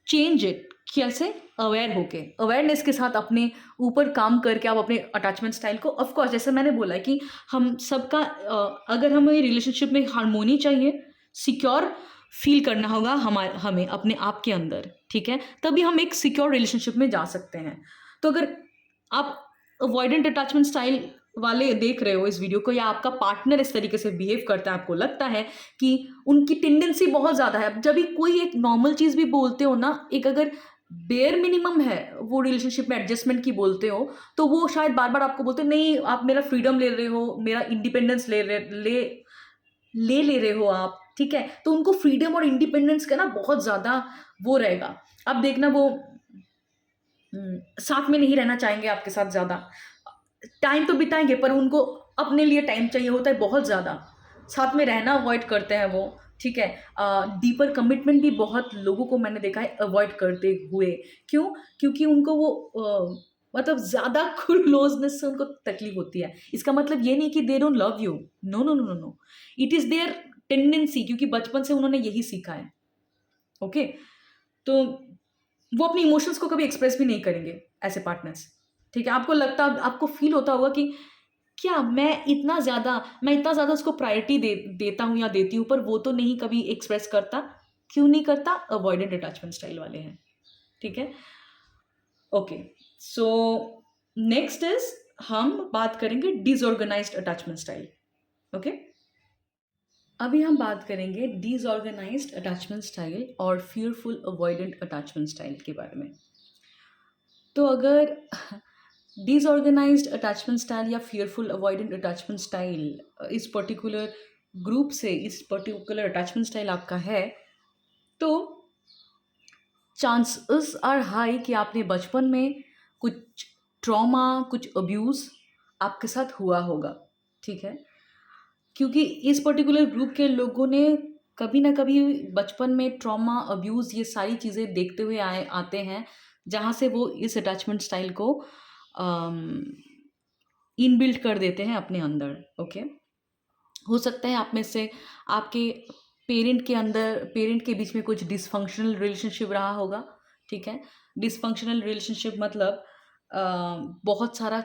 change it। कैसे? अवेयर होके, अवेयरनेस के साथ अपने ऊपर काम करके आप अपने अटैचमेंट स्टाइल को, ऑफ कोर्स जैसे मैंने बोला है कि हम सबका अगर हमें रिलेशनशिप में हार्मोनी चाहिए, सिक्योर फील करना होगा हमें अपने आप के अंदर, ठीक है? तभी हम एक सिक्योर रिलेशनशिप में जा सकते हैं। तो अगर आप अवॉइडेंट अटैचमेंट स्टाइल वाले देख रहे हो इस वीडियो को, या आपका पार्टनर इस तरीके से बिहेव करता है, आपको लगता है कि उनकी टेंडेंसी बहुत ज़्यादा है, जब भी कोई एक नॉर्मल चीज़ भी बोलते हो ना, एक अगर बेयर मिनिमम है वो रिलेशनशिप में एडजस्टमेंट की बोलते हो, तो वो शायद बार बार आपको बोलते नहीं, आप मेरा फ्रीडम ले रहे हो, मेरा इंडिपेंडेंस ले रहे हो आप, ठीक है? तो उनको फ्रीडम और इंडिपेंडेंस का ना बहुत ज़्यादा वो रहेगा। अब देखना वो साथ में नहीं रहना चाहेंगे आपके साथ ज़्यादा, टाइम तो बिताएँगे पर उनको अपने लिए टाइम चाहिए होता है बहुत ज़्यादा। साथ में रहना अवॉइड करते हैं वो, ठीक है? डीपर कमिटमेंट भी बहुत लोगों को मैंने देखा है अवॉइड करते हुए। क्यों? क्योंकि उनको वो मतलब ज़्यादा क्लोज़नेस से उनको तकलीफ़ होती है। इसका मतलब ये नहीं कि they don't love you. No, no, no, no, no. It is their tendency, क्योंकि बचपन से उन्होंने यही सीखा है। ओके? तो वो अपनी इमोशंस को कभी एक्सप्रेस भी नहीं करेंगे ऐसे पार्टनर्स, ठीक है? आपको फ़ील होता होगा कि क्या मैं इतना ज़्यादा उसको प्रायोरिटी देता हूँ या देती हूँ, पर वो तो नहीं कभी एक्सप्रेस करता। क्यों नहीं करता? अवॉइडेंट अटैचमेंट स्टाइल वाले हैं, ठीक है? ओके, सो नेक्स्ट इज़, हम बात करेंगे डिसऑर्गनाइज्ड अटैचमेंट स्टाइल, ओके? अभी हम बात करेंगे डिसऑर्गनाइज्ड अटैचमेंट स्टाइल और फियरफुल अवॉइडेंट अटैचमेंट स्टाइल के बारे में। तो अगर डिसऑर्गनाइज्ड अटैचमेंट स्टाइल या फियरफुल अवॉइडेंट अटैचमेंट स्टाइल इस पर्टिकुलर ग्रुप से, इस पर्टिकुलर अटैचमेंट स्टाइल आपका है, तो चांसेस आर हाई कि आपने बचपन में कुछ ट्रॉमा, कुछ अब्यूज़ आपके साथ हुआ होगा, ठीक है? क्योंकि इस पर्टिकुलर ग्रुप के लोगों ने कभी ना कभी बचपन में ट्रॉमा, अब्यूज़, ये सारी चीज़ें देखते हुए आते हैं, जहाँ से वो इस अटैचमेंट स्टाइल को इनबिल्ट कर देते हैं अपने अंदर, ओके? हो सकता है आप में से आपके पेरेंट के बीच में कुछ डिसफंक्शनल रिलेशनशिप रहा होगा, ठीक है? डिसफंक्शनल रिलेशनशिप मतलब बहुत सारा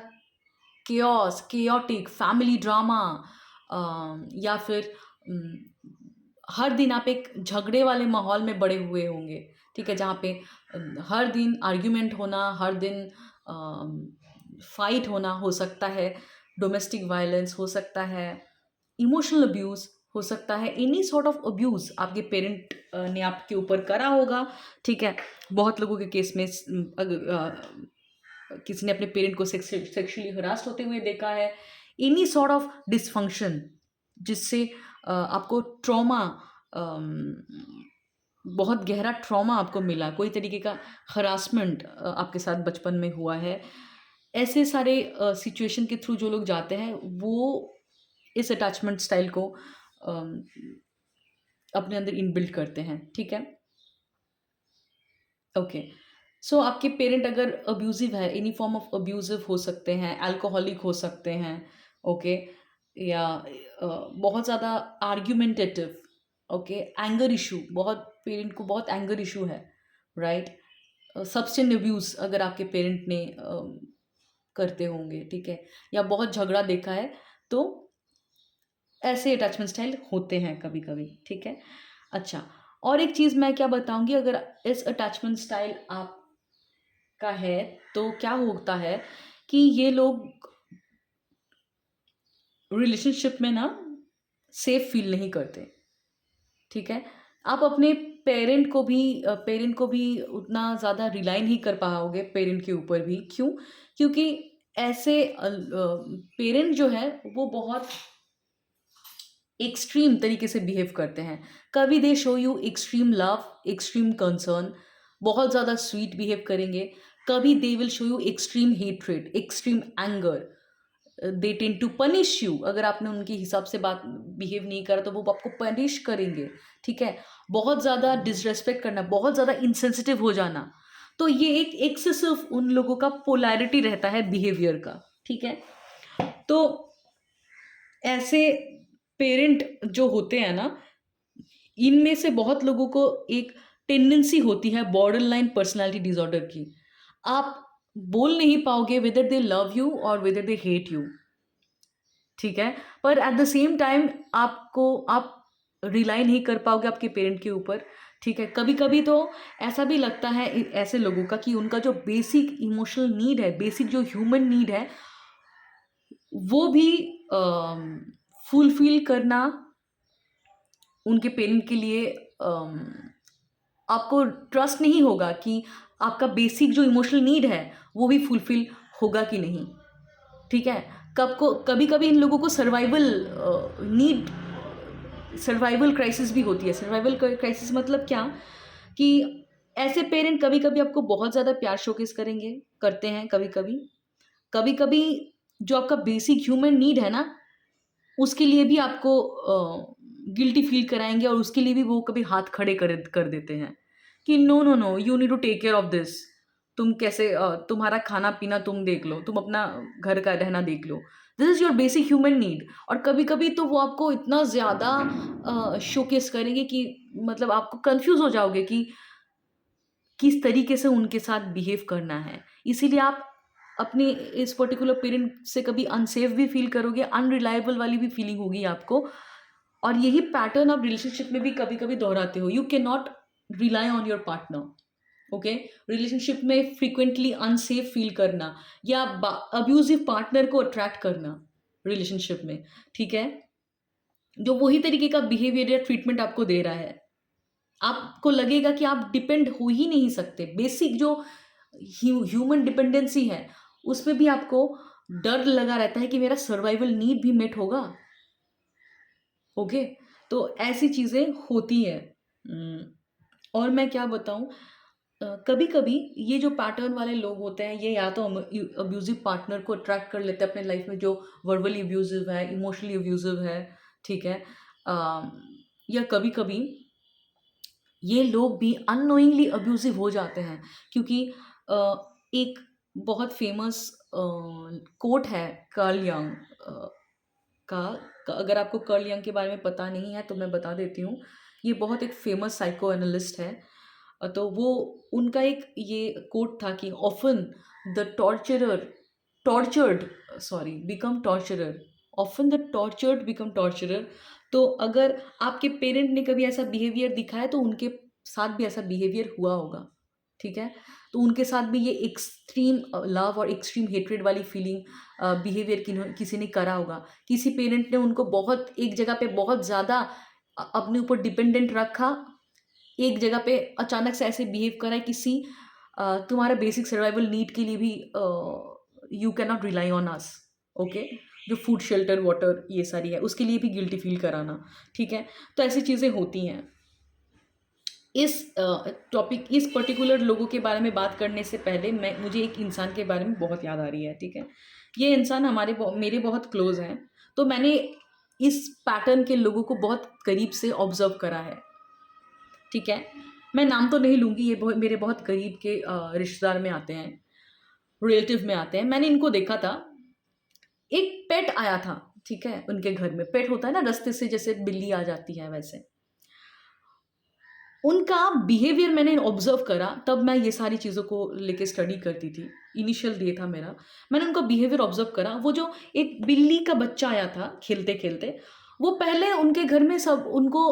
केओटिक फैमिली ड्रामा, या फिर हर दिन आप एक झगड़े वाले माहौल में बड़े हुए होंगे, ठीक है? जहाँ पे हर दिन आर्ग्यूमेंट होना, हर दिन फाइट होना, हो सकता है डोमेस्टिक वायलेंस, हो सकता है इमोशनल अब्यूज़, हो सकता है एनी सॉर्ट ऑफ अब्यूज़ आपके पेरेंट ने आपके ऊपर करा होगा, ठीक है? बहुत लोगों के केस में किसी ने अपने पेरेंट को सेक्सुअली हरास्ड होते हुए देखा है। एनी सॉर्ट ऑफ डिसफंक्शन जिससे आपको ट्रॉमा, बहुत गहरा ट्रॉमा आपको मिला, कोई तरीके का हरासमेंट आपके साथ बचपन में हुआ है। ऐसे सारे सिचुएशन के थ्रू जो लोग जाते हैं, वो इस अटैचमेंट स्टाइल को अम, अपने अंदर इनबिल्ट करते हैं, ठीक है? ओके। सो आपके पेरेंट अगर अब्यूज़िव है, एनी फॉर्म ऑफ अब्यूज़िव हो सकते हैं, अल्कोहलिक हो सकते हैं, ओके? या बहुत ज़्यादा आर्गुमेंटेटिव, ओके? एंगर इश्यू, बहुत पेरेंट को बहुत एंगर इश्यू है, राइट? सब्सटेंस अब्यूज़ अगर आपके पेरेंट ने करते होंगे, ठीक है? या बहुत झगड़ा देखा है, तो ऐसे अटैचमेंट स्टाइल होते हैं कभी-कभी, ठीक है? अच्छा, और एक चीज़ मैं क्या बताऊँगी, अगर इस अटैचमेंट स्टाइल आपका है, तो क्या होता है कि ये लोग रिलेशनशिप में ना सेफ फ़ील नहीं करते, ठीक है? आप अपने पेरेंट को भी उतना ज़्यादा रिलाई नहीं कर पाओगे पेरेंट के ऊपर भी, क्यों? क्योंकि ऐसे पेरेंट जो है वो बहुत एक्सट्रीम तरीके से बिहेव करते हैं। कभी they show you extreme love, extreme concern, बहुत ज़्यादा स्वीट बिहेव करेंगे। कभी they will show you extreme hatred, extreme anger. They tend to punish you, अगर आपने उनके हिसाब से बात बिहेव नहीं करा तो वो आपको पनिश करेंगे, ठीक है? बहुत ज़्यादा डिसरेस्पेक्ट करना, बहुत ज़्यादा इंसेंसिटिव हो जाना, तो ये एक एक्सेसिव उन लोगों का पोलैरिटी रहता है बिहेवियर का, ठीक है? तो ऐसे पेरेंट जो होते हैं ना, इनमें से बहुत लोगों को एक टेंडेंसी होती है बॉर्डर लाइन पर्सनैलिटी डिसऑर्डर की। आप बोल नहीं पाओगे वेदर दे लव यू और वेदर दे हेट यू, ठीक है? पर एट द सेम टाइम आप रिलाई नहीं कर पाओगे आपके पेरेंट के ऊपर, ठीक है? कभी-कभी तो ऐसा भी लगता है ऐसे लोगों का कि उनका जो बेसिक इमोशनल नीड है, बेसिक जो ह्यूमन नीड है, वो भी फुलफ़िल करना उनके पेरेंट के लिए अम, आपको ट्रस्ट नहीं होगा कि आपका बेसिक जो इमोशनल नीड है, वो भी फुलफ़िल होगा कि नहीं, ठीक है? कभी-कभी इन लोगों को सर्वाइवल क्राइसिस भी होती है। सर्वाइवल क्राइसिस मतलब क्या? कि ऐसे पेरेंट कभी-कभी आपको बहुत ज़्यादा प्यार शोकेस करते हैं कभी-कभी। कभी-कभी जो आपका बेसिक ह्यूमन नीड है ना, उसके लिए भी आपको गिल्टी फ़ील कराएँगे और उसके लिए भी वो कभी हाथ खड़े कर देते हैं कि no, no, no, you need to take care of this. तुम्हारा खाना-पीना तुम देख लो, तुम अपना घर का रहना देख लो। This is your basic human need. और कभी-कभी तो वो आपको इतना ज़्यादा शोकेस करेंगे कि मतलब आपको कन्फ्यूज़ हो जाओगे कि किस तरीके से उनके साथ बिहेव करना है। इसीलिए आप अपने इस पर्टिकुलर पेरेंट से कभी अनसेफ भी फ़ील करोगे, अनरिलायबल वाली भी फीलिंग होगी आपको, और यही पैटर्न आप रिलेशनशिप में भी कभी-कभी दोहराते हो। You can not rely on your partner, okay? Relationship में फ्रीक्वेंटली अनसेफ फ़ील करना या अब्यूज़िव पार्टनर को अट्रैक्ट करना रिलेशनशिप में, ठीक है? जो वही तरीके का बिहेवियर या ट्रीटमेंट आपको दे रहा है। आपको लगेगा कि आप डिपेंड हो ही नहीं सकते। बेसिक जो ह्यूमन डिपेंडेंसी है, उसमें भी आपको डर लगा रहता है कि मेरा सर्वाइवल नीड भी मेट होगा, ओके? तो ऐसी चीज़ें होती हैं। और मैं क्या बताऊँ, कभी-कभी ये जो पैटर्न वाले लोग होते हैं, ये या तो अब्यूज़िव पार्टनर को अट्रैक्ट कर लेते हैं अपने लाइफ में जो वर्बली अब्यूज़िव है, इमोशनली अब्यूज़िव है, ठीक है? अ, या कभी-कभी ये लोग भी अननोइंगली अब्यूज़िव हो जाते हैं, क्योंकि एक बहुत फ़ेमस कोट है कार्ल यंग का। अगर आपको कार्ल यंग के बारे में पता नहीं है तो मैं बता देती हूँ। ये बहुत एक फ़ेमस साइको एनालिस्ट है। तो वो उनका एक ये कोट था कि often the tortured become torturer, often the tortured become torturer. तो अगर आपके पेरेंट ने कभी ऐसा बिहेवियर दिखाया तो उनके साथ भी ऐसा बिहेवियर हुआ होगा, ठीक है? तो उनके साथ भी ये एक्सट्रीम लव और एक्सट्रीम हेट्रेड वाली फीलिंग बिहेवियर किसी ने करा होगा। किसी पेरेंट ने उनको बहुत एक जगह पे बहुत ज़्यादा अपने ऊपर डिपेंडेंट रखा, एक जगह पे अचानक से ऐसे बिहेव करा है किसी तुम्हारा बेसिक सर्वाइवल नीड के लिए भी you can not rely on us, okay? जो फूड, शेल्टर, वाटर ये सारी है, उसके लिए भी गिल्टी फ़ील कराना, ठीक है? तो ऐसी चीज़ें होती हैं। इस पर्टिकुलर लोगों के बारे में बात करने से पहले मुझे एक इंसान के बारे में बहुत याद आ रही है, ठीक है? ये इंसान मेरे बहुत क्लोज़ हैं। तो मैंने इस पैटर्न के लोगों को बहुत करीब से ऑब्जर्व करा है, ठीक है। मैं नाम तो नहीं लूँगी, ये मेरे बहुत करीब के रिश्तेदार में आते हैं, रिलेटिव में आते हैं। मैंने इनको देखा था, एक पेट आया था, ठीक है, उनके घर में पेट होता है ना, रास्ते से जैसे बिल्ली आ जाती है वैसे। उनका बिहेवियर मैंने ऑब्जर्व करा, तब मैं ये सारी चीज़ों को लेके स्टडी करती थी, इनिशियल डे था मेरा। मैंने उनका बिहेवियर ऑब्जर्व करा, वो जो एक बिल्ली का बच्चा आया था खेलते खेलते, वो पहले उनके घर में सब उनको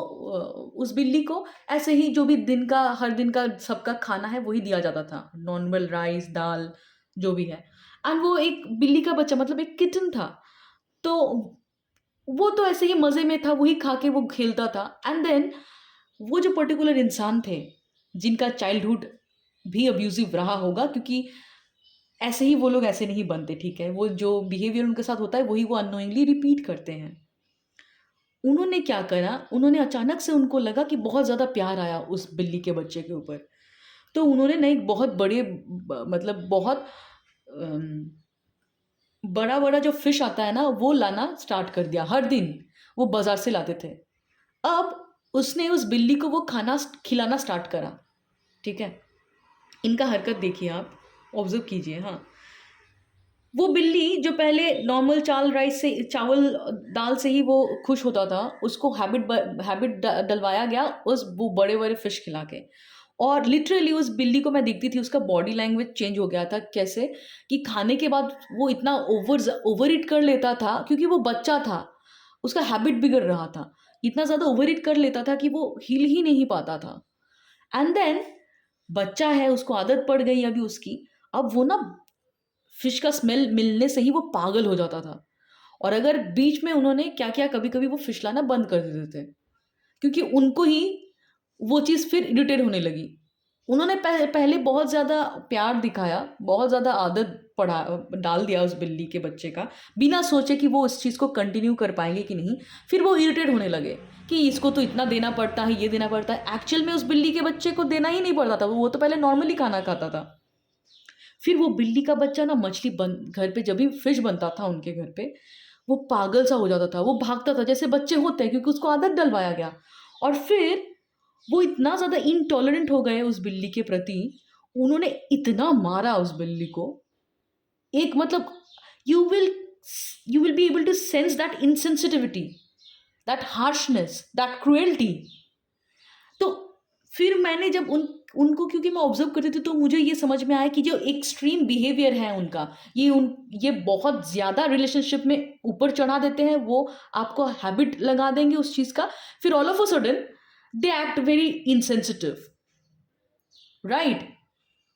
उस बिल्ली को ऐसे ही जो भी दिन का हर दिन का सबका खाना है वही दिया जाता था, नॉर्मल राइस दाल जो भी है। एंड वो एक बिल्ली का बच्चा मतलब एक किटन था, तो वो तो ऐसे ही मज़े में था, वही खा के वो खेलता था। एंड देन वो जो पर्टिकुलर इंसान थे, जिनका चाइल्डहुड भी अब्यूज़िव रहा होगा, क्योंकि ऐसे ही वो लोग ऐसे नहीं बनते, ठीक है? वो जो बिहेवियर उनके साथ होता है, वही वो अननोइंगली रिपीट करते हैं। उन्होंने क्या करा, उन्होंने अचानक से उनको लगा कि बहुत ज़्यादा प्यार आया उस बिल्ली के बच्चे के ऊपर। तो उन्होंने ना एक बहुत बड़े मतलब बहुत अम, बड़ा-बड़ा जो फ़िश आता है ना, वो लाना स्टार्ट कर दिया। हर दिन वो बाज़ार से लाते थे। अब उसने उस बिल्ली को वो खाना खिलाना स्टार्ट करा, ठीक है? इनका हरकत देखिए आप, ऑब्ज़र्व कीजिए, हाँ। वो बिल्ली जो पहले नॉर्मल राइस से चावल दाल से ही वो खुश होता था, उसको हैबिट डलवाया गया उस वो बड़े-बड़े फ़िश खिला के। और लिटरली उस बिल्ली को मैं देखती थी, उसका बॉडी लैंग्वेज चेंज हो गया था। कैसे? कि खाने के बाद वो इतना ओवर ईट कर लेता था, क्योंकि वो बच्चा था, उसका हैबिट बिगड़ रहा था। इतना ज़्यादा ओवर ईट कर लेता था कि वो हिल ही नहीं पाता था। एंड देन बच्चा है, उसको आदत पड़ गई अभी उसकी। अब वो ना फिश का स्मेल मिलने से ही वो पागल हो जाता था। और अगर बीच में उन्होंने क्या किया, कभी-कभी वो फिश लाना बंद कर देते थे, क्योंकि उनको ही वो चीज़ फिर इरिटेट होने लगी। उन्होंने पहले बहुत ज़्यादा प्यार दिखाया, बहुत ज़्यादा आदत डाल दिया उस बिल्ली के बच्चे का, बिना सोचे कि वो उस चीज़ को कंटिन्यू कर पाएँगे कि नहीं। फिर वो इरिटेट होने लगे कि इसको तो इतना देना पड़ता है, ये देना पड़ता है। एक्चुअल में उस बिल्ली के बच्चे को देना ही नहीं पड़ता था, वो तो पहले नॉर्मली खाना खाता था। फिर वो बिल्ली का बच्चा ना मछली बन घर पे जब भी फिश बनता था उनके घर पे, वो पागल सा हो जाता था, वो भागता था जैसे बच्चे होते हैं, क्योंकि उसको आदत डलवाया गया। और फिर वो इतना ज़्यादा इनटॉलरेंट हो गए उस बिल्ली के प्रति, उन्होंने इतना मारा उस बिल्ली को, एक मतलब you will you will be able to sense that insensitivity, that harshness, that cruelty. तो फिर मैंने जब उनको क्योंकि मैं ऑब्ज़र्व करती थी, तो मुझे ये समझ में आया कि जो एक्सट्रीम बिहेवियर है उनका, ये बहुत ज़्यादा रिलेशनशिप में ऊपर चढ़ा देते हैं, वो आपको हैबिट लगा देंगे उस चीज़ का, फिर all of a sudden they act very insensitive, right?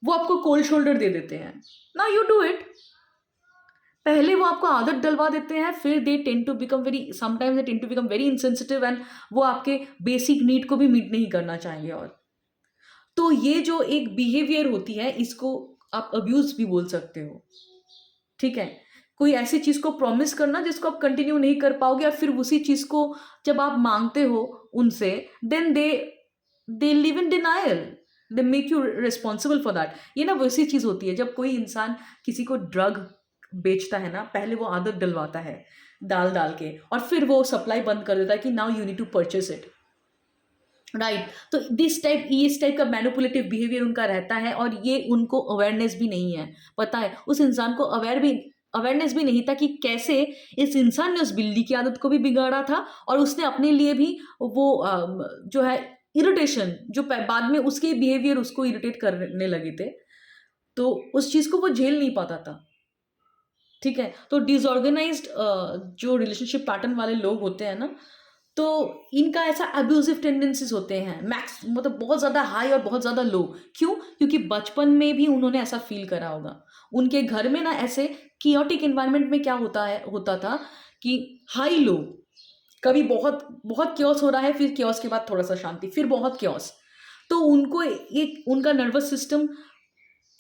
वो आपको कोल्ड शोल्डर दे देते हैं। Now you do it. पहले वो आपको आदत डलवा देते हैं, फिर they tend to become very sometimes they tend to become very insensitive, and वो आपके बेसिक नीड को भी मीट नहीं करना चाहेंगे। और तो ये जो एक बिहेवियर होती है, इसको आप अब्यूज़ भी बोल सकते हो, ठीक है? कोई ऐसी चीज़ को प्रॉमिस करना जिसको आप कंटिन्यू नहीं कर पाओगे, और फिर उसी चीज़ को जब आप माँगते हो उनसे, then they live in denial, they make you responsible for that. ये ना वैसी चीज़ होती है, जब कोई इंसान किसी को ड्रग बेचता है ना, पहले वो आदत डलवाता है डाल-डाल के, और फिर वो सप्लाई बंद कर देता है कि now you need to purchase it. Right. तो इस टाइप का मैनिपुलेटिव बिहेवियर उनका रहता है, और ये उनको अवेयरनेस भी नहीं है। पता है उस इंसान को अवेयरनेस भी नहीं था कि कैसे इस इंसान ने उस बिल्ली की आदत को भी बिगाड़ा था, और उसने अपने लिए भी वो जो है इरिटेशन, जो बाद में उसके बिहेवियर उसको इरिटेट करने लगे थे, तो उस चीज़ को वो झेल नहीं पाता था, ठीक है। तो डिसऑर्गेनाइज्ड जो रिलेशनशिप पैटर्न वाले लोग होते हैं ना, तो इनका ऐसा अब्यूज़िव टेंडेंसीज़ होते हैं, मैक्स मतलब बहुत ज़्यादा हाई और बहुत ज़्यादा लो। क्यों? क्योंकि बचपन में भी उन्होंने ऐसा फ़ील करा होगा। उनके घर में ना ऐसे chaotic एनवायरनमेंट में क्या होता था कि हाई लो, कभी बहुत बहुत chaos हो रहा है, फिर chaos के बाद थोड़ा-सा शांति, फिर बहुत chaos। तो उनको एक उनका नर्वस सिस्टम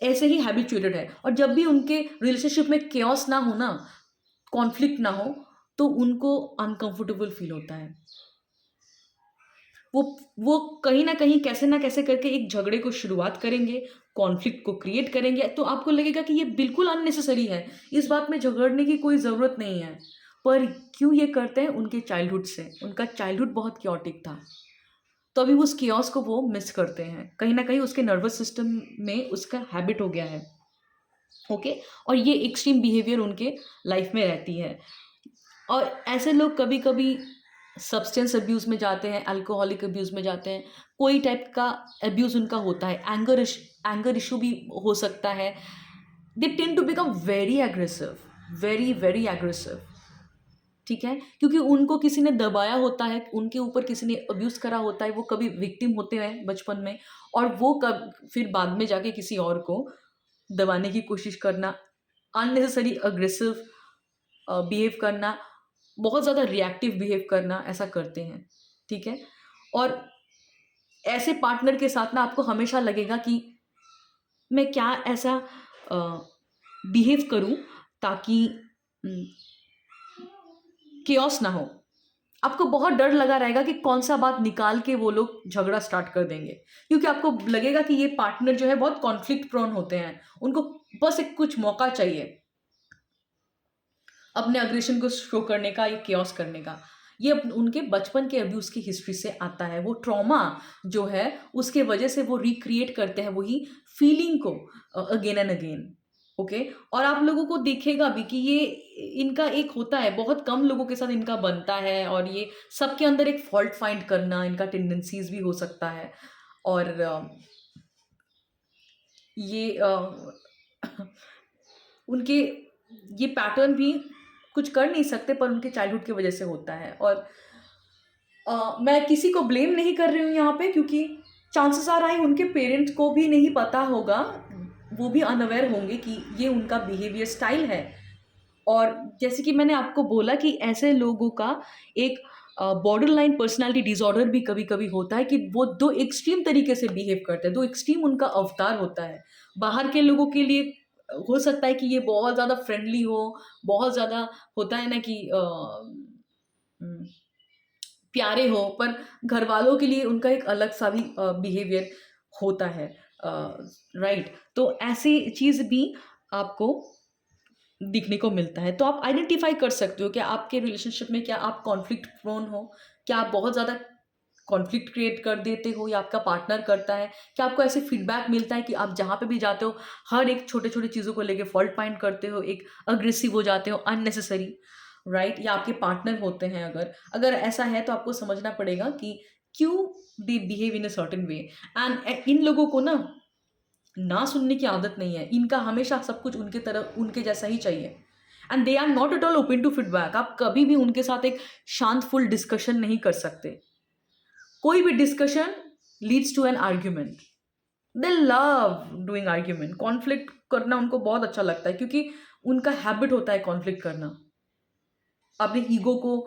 ऐसे ही हैबिचुएटेड है, और जब भी उनके रिलेशनशिप में chaos ना हो ना, कॉन्फ्लिक्ट ना हो, तो उनको अनकंफर्टेबल फ़ील होता है। वो वो कहीं न कहीं कैसे न कैसे करके एक झगड़े को शुरुआत करेंगे, कॉन्फ्लिक्ट को क्रिएट करेंगे, तो आपको लगेगा कि ये बिल्कुल अननेसेसरी है, इस बात में झगड़ने की कोई ज़रूरत नहीं है। पर क्यों ये करते हैं? उनके चाइल्डहुड से, उनका चाइल्डहुड बहुत क्योटिक था, तो अभी उस कियोस्क को वो मिस करते हैं, कहीं ना कहीं उसके नर्वस सिस्टम में उसका हैबिट हो गया है। ओके, और ये एक्सट्रीम बिहेवियर उनके लाइफ में रहती है। और ऐसे लोग कभी कभी सब्सटेंस अब्यूज़ में जाते हैं, अल्कोहलिक अब्यूज़ में जाते हैं, कोई टाइप का अब्यूज़ उनका होता है, एंगर इशू भी हो सकता है। They tend to become very aggressive, very very aggressive, ठीक है, क्योंकि उनको किसी ने दबाया होता है, उनके ऊपर किसी ने अब्यूज़ करा होता है, वो कभी विक्टिम होते हैं बचपन में, और वो कब फिर बाद में जाके किसी और को दबाने की कोशिश करना, अननेसेसरी अग्रेसिव बिहेव करना, बहुत ज़्यादा रिएक्टिव बिहेव करना, ऐसा करते हैं, ठीक है। और ऐसे पार्टनर के साथ ना आपको हमेशा लगेगा कि मैं क्या ऐसा बिहेव करूं ताकि केओस ना हो। आपको बहुत डर लगा रहेगा कि कौन सा बात निकाल के वो लोग झगड़ा स्टार्ट कर देंगे, क्योंकि आपको लगेगा कि ये पार्टनर जो है बहुत कॉन्फ्लिक्ट प्रोन होते हैं, उनको बस एक कुछ मौका चाहिए अपने अग्रेशन को शो करने का, या केओस करने का। ये उनके बचपन के अब्यूज़ की हिस्ट्री से आता है, वो ट्रॉमा जो है उसके वजह से वो रिक्रिएट करते हैं वही फीलिंग को अगेन एंड अगेन। ओके, और आप लोगों को दिखेगा भी कि ये इनका एक होता है, बहुत कम लोगों के साथ इनका बनता है, और ये सबके अंदर एक फॉल्ट फाइंड करना इनका टेंडेंसीज भी हो सकता है। और ये उनके ये पैटर्न भी कुछ कर नहीं सकते, पर उनके चाइल्डहुड की वजह से होता है। और मैं किसी को ब्लेम नहीं कर रही हूँ यहाँ पे, क्योंकि चांसेस आर हाई उनके पेरेंट्स को भी नहीं पता होगा, वो भी अनअवेयर होंगे कि ये उनका बिहेवियर स्टाइल है। और जैसे कि मैंने आपको बोला कि ऐसे लोगों का एक बॉर्डर लाइन पर्सनैलिटी डिसऑर्डर भी कभी कभी होता है, कि वो दो एक्सट्रीम तरीके से बिहेव करते हैं, दो एक्सट्रीम उनका अवतार होता है। बाहर के लोगों के लिए हो सकता है कि ये बहुत ज़्यादा फ्रेंडली हो, बहुत ज़्यादा होता है ना कि हम्म, प्यारे हो, पर घर वालों के लिए उनका एक अलग सा भी बिहेवियर होता है, राइट। तो ऐसी चीज़ भी आपको दिखने को मिलता है। तो आप आइडेंटिफाई कर सकते हो कि आपके रिलेशनशिप में क्या आप कॉन्फ्लिक्ट प्रोन हो, क्या आप बहुत ज़्यादा कॉन्फ्लिक्ट क्रिएट कर देते हो, या आपका पार्टनर करता है, क्या आपको ऐसे फीडबैक मिलता है कि आप जहाँ पे भी जाते हो हर एक छोटे छोटे चीज़ों को लेके फॉल्ट फाइंड करते हो, एक अग्रेसिव हो जाते हो अननेसेसरी, राइट। या आपके पार्टनर होते हैं, अगर अगर ऐसा है तो आपको समझना पड़ेगा कि क्यों they behave in a certain way. And in लोगों को ना सुनने की आदत नहीं है, इनका हमेशा सब कुछ उनके तरफ उनके जैसा ही चाहिए, and they are not at all open to feedback. आप कभी भी उनके साथ एक शांत फुल डिस्कशन नहीं कर सकते। कोई भी discussion leads to an argument. They love doing argument, conflict करना उनको बहुत अच्छा लगता है, क्योंकि उनका हैबिट होता है कॉन्फ्लिक्ट करना। अपने ईगो को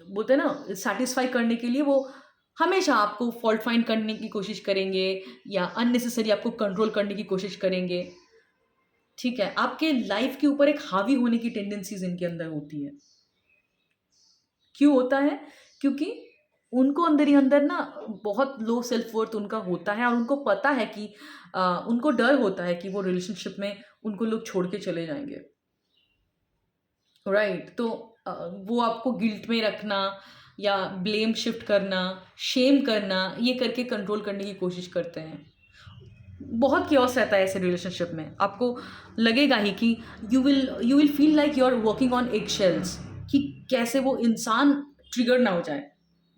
बोलते हैं ना सेटिस्फाई करने के लिए वो हमेशा आपको फॉल्ट फाइंड करने की कोशिश करेंगे, या अननेसेसरी आपको कंट्रोल करने की कोशिश करेंगे, ठीक है। आपके लाइफ के ऊपर एक हावी होने की टेंडेंसीज इनके अंदर होती है। क्यों होता है? क्योंकि उनको अंदर ही अंदर ना बहुत लो सेल्फ वर्थ उनका होता है, और उनको पता है कि उनको डर होता है कि वो रिलेशनशिप में उनको लोग छोड़ के चले जाएंगे, राइट। तो वो आपको गिल्ट में रखना, या ब्लेम शिफ्ट करना, शेम करना, ये करके कंट्रोल करने की कोशिश करते हैं। बहुत क्योस रहता है ऐसे रिलेशनशिप में, आपको लगेगा ही कि you will feel like you are working on egg shells, कि कैसे वो इंसान ट्रिगर ना हो जाए,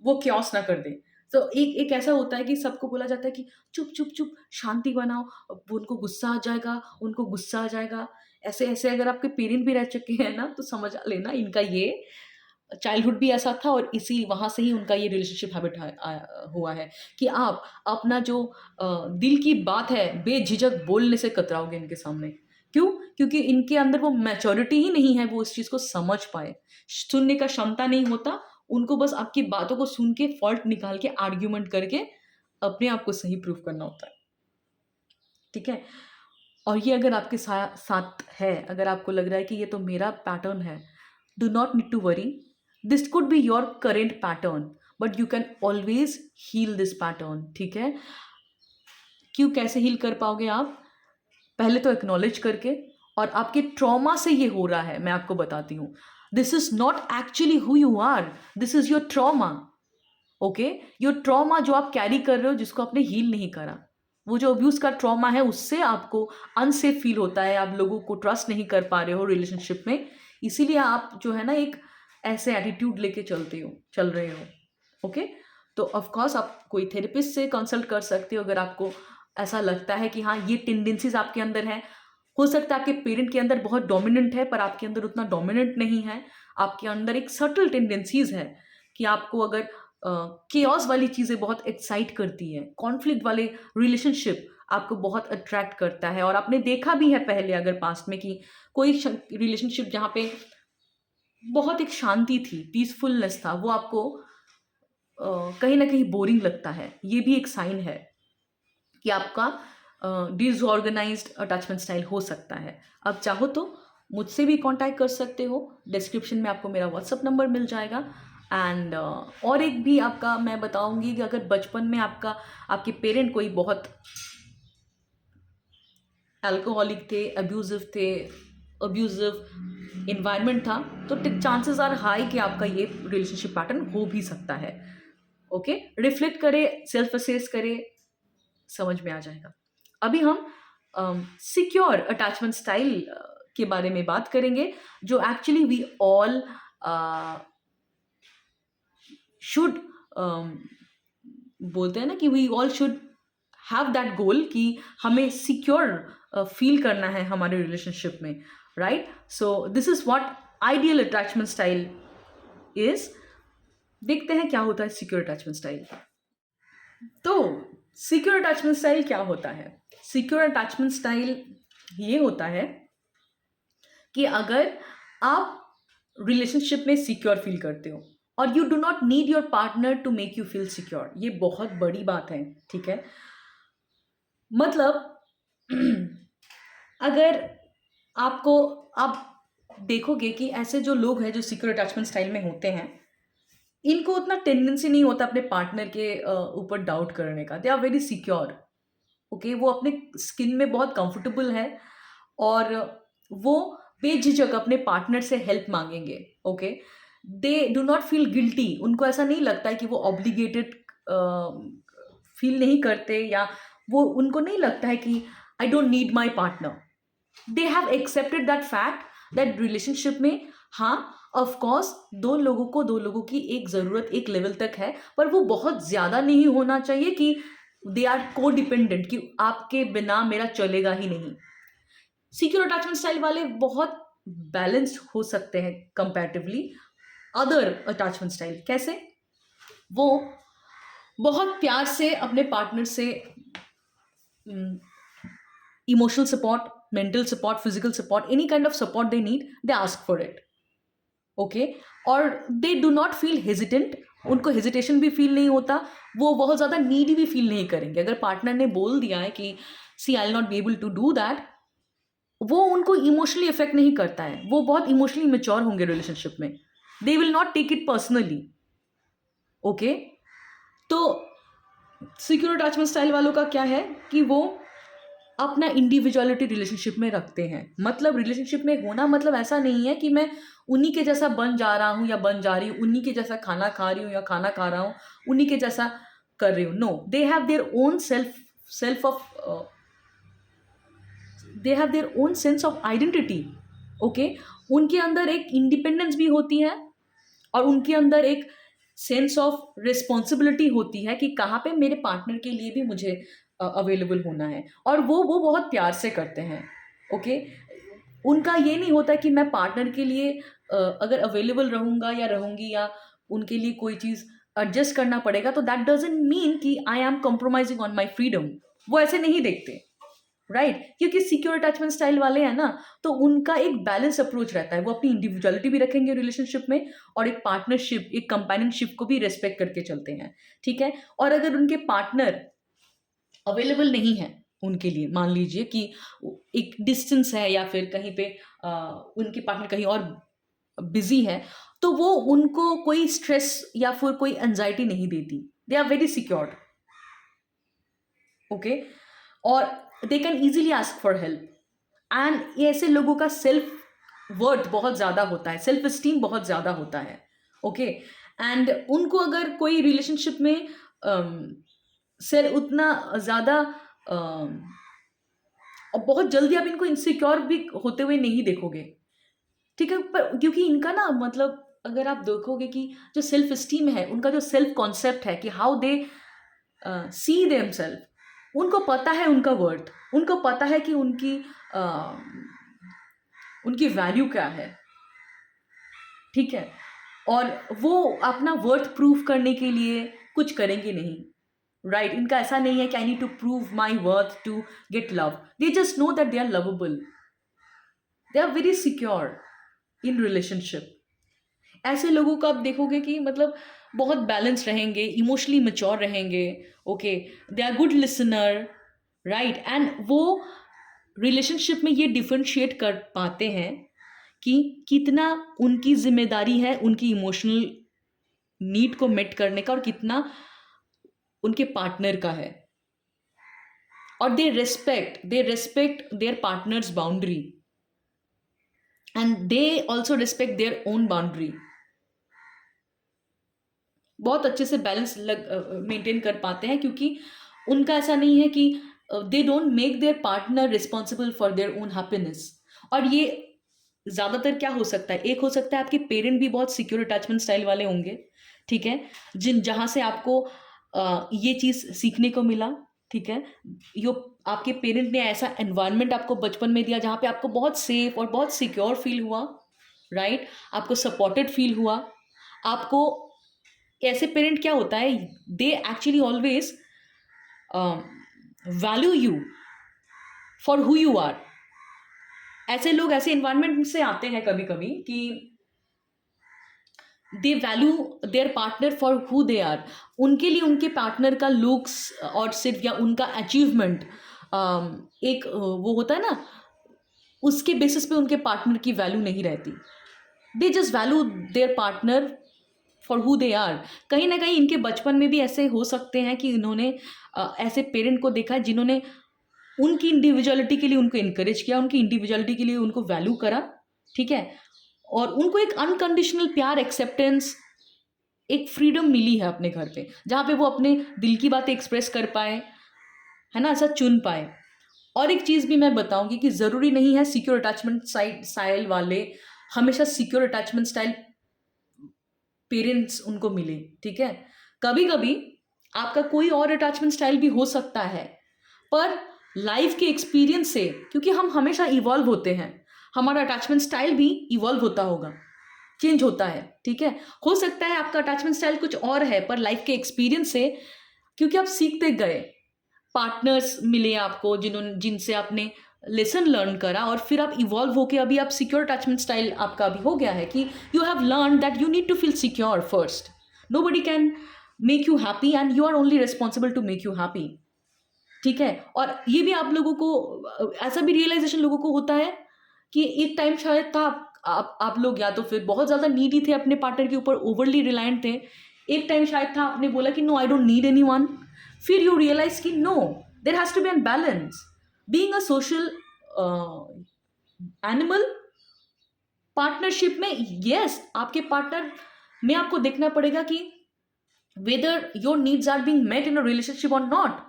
वो क्योस ना कर दे। तो एक ऐसा होता है कि सबको बोला जाता है कि चुप चुप चुप, शांति बनाओ, वो उनको गुस्सा आ जाएगा, उनको गुस्सा आ जाएगा। ऐसे ऐसे अगर आपके पेरेंट भी रह चुके हैं ना, तो समझ लेना इनका ये चाइल्डहुड भी ऐसा था, और इसी वहाँ से ही उनका ये रिलेशनशिप हैबिट हुआ है, कि आप अपना जो दिल की बात है बेझिझक बोलने से कतराओगे इनके सामने। क्यों? क्योंकि इनके अंदर वो मैच्योरिटी ही नहीं है, वो इस चीज़ को समझ पाए, सुनने का क्षमता नहीं होता उनको, बस आपकी बातों को सुन के फॉल्ट निकाल के आर्ग्यूमेंट करके अपने आप को सही प्रूफ करना होता है, ठीक है। और ये अगर आपके साथ है, अगर आपको लग रहा है कि ये तो मेरा पैटर्न है, do not need to worry. This could be your current pattern, but you can always heal this pattern, ठीक है। क्यों, कैसे हील कर पाओगे आप? पहले तो एक्नॉलेज करके, और आपके ट्रॉमा से ये हो रहा है, मैं आपको बताती हूँ। This is not actually who you are, this is your trauma. Okay, your trauma जो आप कैरी कर रहे हो, जिसको आपने हील नहीं करा, वो जो अब्यूज का ट्रॉमा है, उससे आपको अनसेफ फील होता है, आप लोगों को ट्रस्ट नहीं कर पा रहे हो रिलेशनशिप में, इसीलिए आप जो है ना एक ऐसे एटीट्यूड लेके चल रहे हो। ओके, तो ऑफकोर्स आप कोई थेरेपिस्ट से कंसल्ट कर सकते हो अगर आपको ऐसा लगता है कि हाँ ये टेंडेंसीज आपके अंदर हैं। हो सकता है आपके पेरेंट के अंदर बहुत डोमिनेंट है, पर आपके अंदर उतना डोमिनेंट नहीं है। आपके अंदर एक सटल टेंडेंसीज है कि आपको अगर केओस वाली चीज़ें बहुत एक्साइट करती है, कॉन्फ्लिक्ट वाले रिलेशनशिप आपको बहुत अट्रैक्ट करता है। और आपने देखा भी है पहले अगर पास्ट में कि कोई रिलेशनशिप जहाँ पे बहुत एक शांति थी, पीसफुलनेस था, वो आपको कहीं ना कहीं बोरिंग लगता है। ये भी एक साइन है कि आपका डिसऑर्गेनाइज्ड अटैचमेंट स्टाइल हो सकता है। अब चाहो तो मुझसे भी कांटेक्ट कर सकते हो, डिस्क्रिप्शन में आपको मेरा व्हाट्सअप नंबर मिल जाएगा। एंड और एक भी आपका मैं बताऊंगी कि अगर बचपन में आपके पेरेंट कोई बहुत अल्कोहलिक थे, अब्यूजिव इन्वायरमेंट था, तो चांसेस आर हाई कि आपका ये रिलेशनशिप पैटर्न हो भी सकता है। ओके, रिफ्लेक्ट करें, सेल्फ असेस करें, समझ में आ जाएगा। अभी हम सिक्योर अटैचमेंट स्टाइल के बारे में बात करेंगे, जो एक्चुअली वी ऑल शुड बोलते हैं ना कि we all should have that goal कि हमें सिक्योर फील करना है हमारे रिलेशनशिप में, right? So this is what ideal attachment style is. देखते हैं क्या होता है सिक्योर अटैचमेंट स्टाइल। तो सिक्योर अटैचमेंट स्टाइल क्या होता है? सिक्योर अटैचमेंट स्टाइल ये होता है कि अगर आप रिलेशनशिप में सिक्योर फील करते हो और you do not need your partner to make you feel secure. ये बहुत बड़ी बात है, ठीक है? मतलब अगर आप देखोगे कि ऐसे जो लोग हैं जो सिक्योर अटैचमेंट स्टाइल में होते हैं, इनको उतना टेंडेंसी नहीं होता अपने पार्टनर के ऊपर डाउट करने का। They are very secure. Okay, वो अपने स्किन में बहुत कंफर्टेबल है और वो बेझिझक अपने पार्टनर से हेल्प मांगेंगे। Okay, they do not feel guilty. उनको ऐसा नहीं लगता है कि वो ऑब्लिगेटेड फील नहीं करते, या वो उनको नहीं लगता है कि आई don't need my partner. They have accepted that fact that relationship में हाँ ऑफ कोर्स दो लोगों की एक ज़रूरत एक लेवल तक है, पर वो बहुत ज़्यादा नहीं होना चाहिए कि दे आर को डिपेंडेंट, कि आपके बिना मेरा चलेगा ही नहीं। सिक्योर अटैचमेंट स्टाइल वाले बहुत बैलेंस्ड हो सकते हैं कंपैरेटिवली अदर अटैचमेंट स्टाइल। कैसे? वो बहुत प्यार से अपने पार्टनर से emotional support, mental support, physical support, any kind of support they need, they ask for it. Okay, और they do not feel hesitant. उनको हेजिटेशन भी फील नहीं होता, वो बहुत ज़्यादा नीडी भी फील नहीं करेंगे। अगर पार्टनर ने बोल दिया है कि see I will not be able to do that, वो उनको इमोशनली इफेक्ट नहीं करता है। वो बहुत इमोशनली मेच्योर होंगे रिलेशनशिप में। They will not take it personally. Okay, तो सिक्योर अटैचमेंट स्टाइल वालों का क्या है कि वो अपना इंडिविजुअलिटी रिलेशनशिप में रखते हैं। मतलब रिलेशनशिप में होना मतलब ऐसा नहीं है कि मैं उन्हीं के जैसा बन जा रहा हूँ या बन जा रही हूँ, उन्हीं के जैसा खाना खा रही हूँ या खाना खा रहा हूँ, उन्हीं के जैसा कर रही हूँ। No, they have their own sense of identity. Okay, उनके अंदर एक इंडिपेंडेंस भी होती है और उनके अंदर एक सेंस ऑफ रिस्पॉन्सिबिलिटी होती है कि कहाँ पे मेरे पार्टनर के लिए भी मुझे अवेलेबल होना है, और वो बहुत प्यार से करते हैं। ओके, उनका ये नहीं होता कि मैं पार्टनर के लिए अगर अवेलेबल रहूँगा या रहूँगी या उनके लिए कोई चीज़ एडजस्ट करना पड़ेगा, तो दैट डजंट मीन कि I am compromising on my freedom. वो ऐसे नहीं देखते, राइट? क्योंकि सिक्योर अटैचमेंट स्टाइल वाले हैं ना, तो उनका एक बैलेंस अप्रोच रहता है। वो अपनी इंडिविजुअलिटी भी रखेंगे रिलेशनशिप में और एक पार्टनरशिप, एक कंपेनियनशिप को भी रेस्पेक्ट करके चलते हैं, ठीक है? और अगर उनके पार्टनर अवेलेबल नहीं है उनके लिए, मान लीजिए कि एक डिस्टेंस है या फिर कहीं पे उनके पार्टनर कहीं और बिजी है, तो वो उनको कोई स्ट्रेस या फिर कोई एंजाइटी नहीं देती। They are very secured. Okay, और they can easily ask for help. And ऐसे लोगों का सेल्फ वर्थ बहुत ज़्यादा होता है, सेल्फ स्टीम बहुत ज़्यादा होता है, ओके। एंड उनको अगर कोई रिलेशनशिप में सेल उतना ज़्यादा और बहुत जल्दी आप इनको इनसिक्योर भी होते हुए नहीं देखोगे, ठीक है। पर क्योंकि इनका ना मतलब अगर आप देखोगे कि जो सेल्फ स्टीम है, उनका जो सेल्फ कॉन्सेप्ट है कि हाउ दे सी देमसेल्फ, उनको पता है उनका वर्थ, उनको पता है कि उनकी वैल्यू क्या है, ठीक है। और वो अपना वर्थ प्रूव करने के लिए कुछ करेंगे नहीं, राइट। इनका ऐसा नहीं है कि I need to prove my worth to get love, they just know that they are lovable, they are very secure in relationship. ऐसे लोगों को आप देखोगे कि मतलब बहुत बैलेंस रहेंगे, इमोशनली मैच्योर रहेंगे, okay, they are good listener, right. And वो रिलेशनशिप में ये डिफरेंशिएट कर पाते हैं कि कितना उनकी जिम्मेदारी है उनकी इमोशनल नीड को मेट करने का और कितना उनके पार्टनर का है। और they respect their partners boundary and they also respect their own boundary. बहुत अच्छे से बैलेंस मेंटेन कर पाते हैं, क्योंकि उनका ऐसा नहीं है कि they don't make their partner responsible for their own happiness. और ये ज़्यादातर क्या हो सकता है, एक हो सकता है आपके पेरेंट भी बहुत सिक्योर अटैचमेंट स्टाइल वाले होंगे, ठीक है, जहाँ से आपको ये चीज़ सीखने को मिला, ठीक है। यो आपके पेरेंट ने ऐसा एनवायरनमेंट आपको बचपन में दिया जहाँ पे आपको बहुत सेफ और बहुत सिक्योर फील हुआ, राइट, आपको सपोर्टेड फील हुआ। आपको ऐसे पेरेंट क्या होता है, they actually always value you for who you are. ऐसे लोग ऐसे इन्वायरमेंट से आते हैं कभी कभी कि they value their partner for who they are. उनके लिए उनके पार्टनर का लुक्स और सिर्फ या उनका अचीवमेंट एक वो होता है ना, उसके बेसिस पे उनके पार्टनर की वैल्यू नहीं रहती। They just value their partner for who they are. कहीं ना कहीं इनके बचपन में भी ऐसे हो सकते हैं कि इन्होंने ऐसे पेरेंट को देखा है जिन्होंने उनकी इंडिविजुअलिटी के लिए उनको इनकरेज किया, उनकी इंडिविजुअलिटी के लिए उनको वैल्यू करा, ठीक है। और उनको एक अनकंडीशनल प्यार, एक्सेप्टेंस, एक फ्रीडम मिली है अपने घर पे, जहाँ पे वो अपने दिल की बातें एक्सप्रेस कर पाए, है ना, ऐसा चुन पाए। और एक चीज़ भी मैं बताऊंगी कि ज़रूरी नहीं है सिक्योर अटैचमेंट स्टाइल वाले हमेशा सिक्योर अटैचमेंट स्टाइल पेरेंट्स उनको मिले, ठीक है। कभी कभी आपका कोई और अटैचमेंट स्टाइल भी हो सकता है, पर लाइफ के एक्सपीरियंस से, क्योंकि हम हमेशा इवॉल्व होते हैं, हमारा अटैचमेंट स्टाइल भी इवॉल्व होता होगा, चेंज होता है, ठीक है। हो सकता है आपका अटैचमेंट स्टाइल कुछ और है, पर लाइफ के एक्सपीरियंस से, क्योंकि आप सीखते गए, पार्टनर्स मिले आपको जिनसे आपने लेसन लर्न करा, और फिर आप इवॉल्व होके अभी आप सिक्योर अटैचमेंट स्टाइल आपका अभी हो गया है कि you have learn that you need to feel secure first. Nobody can make you happy and you are only responsible to make you happy, ठीक है। और ये भी आप लोगों को ऐसा भी रियलाइजेशन लोगों को होता है कि एक टाइम शायद था आप लोग या तो फिर बहुत ज़्यादा नीडी थे अपने पार्टनर के ऊपर, ओवरली रिलायंट थे। एक टाइम शायद था आपने बोला कि no I don't need anyone, फिर यू रियलाइज कि no, there has to be an balance. Being a social animal, partnership में यस आपके पार्टनर में आपको देखना पड़ेगा कि whether your needs are being met in a relationship और not,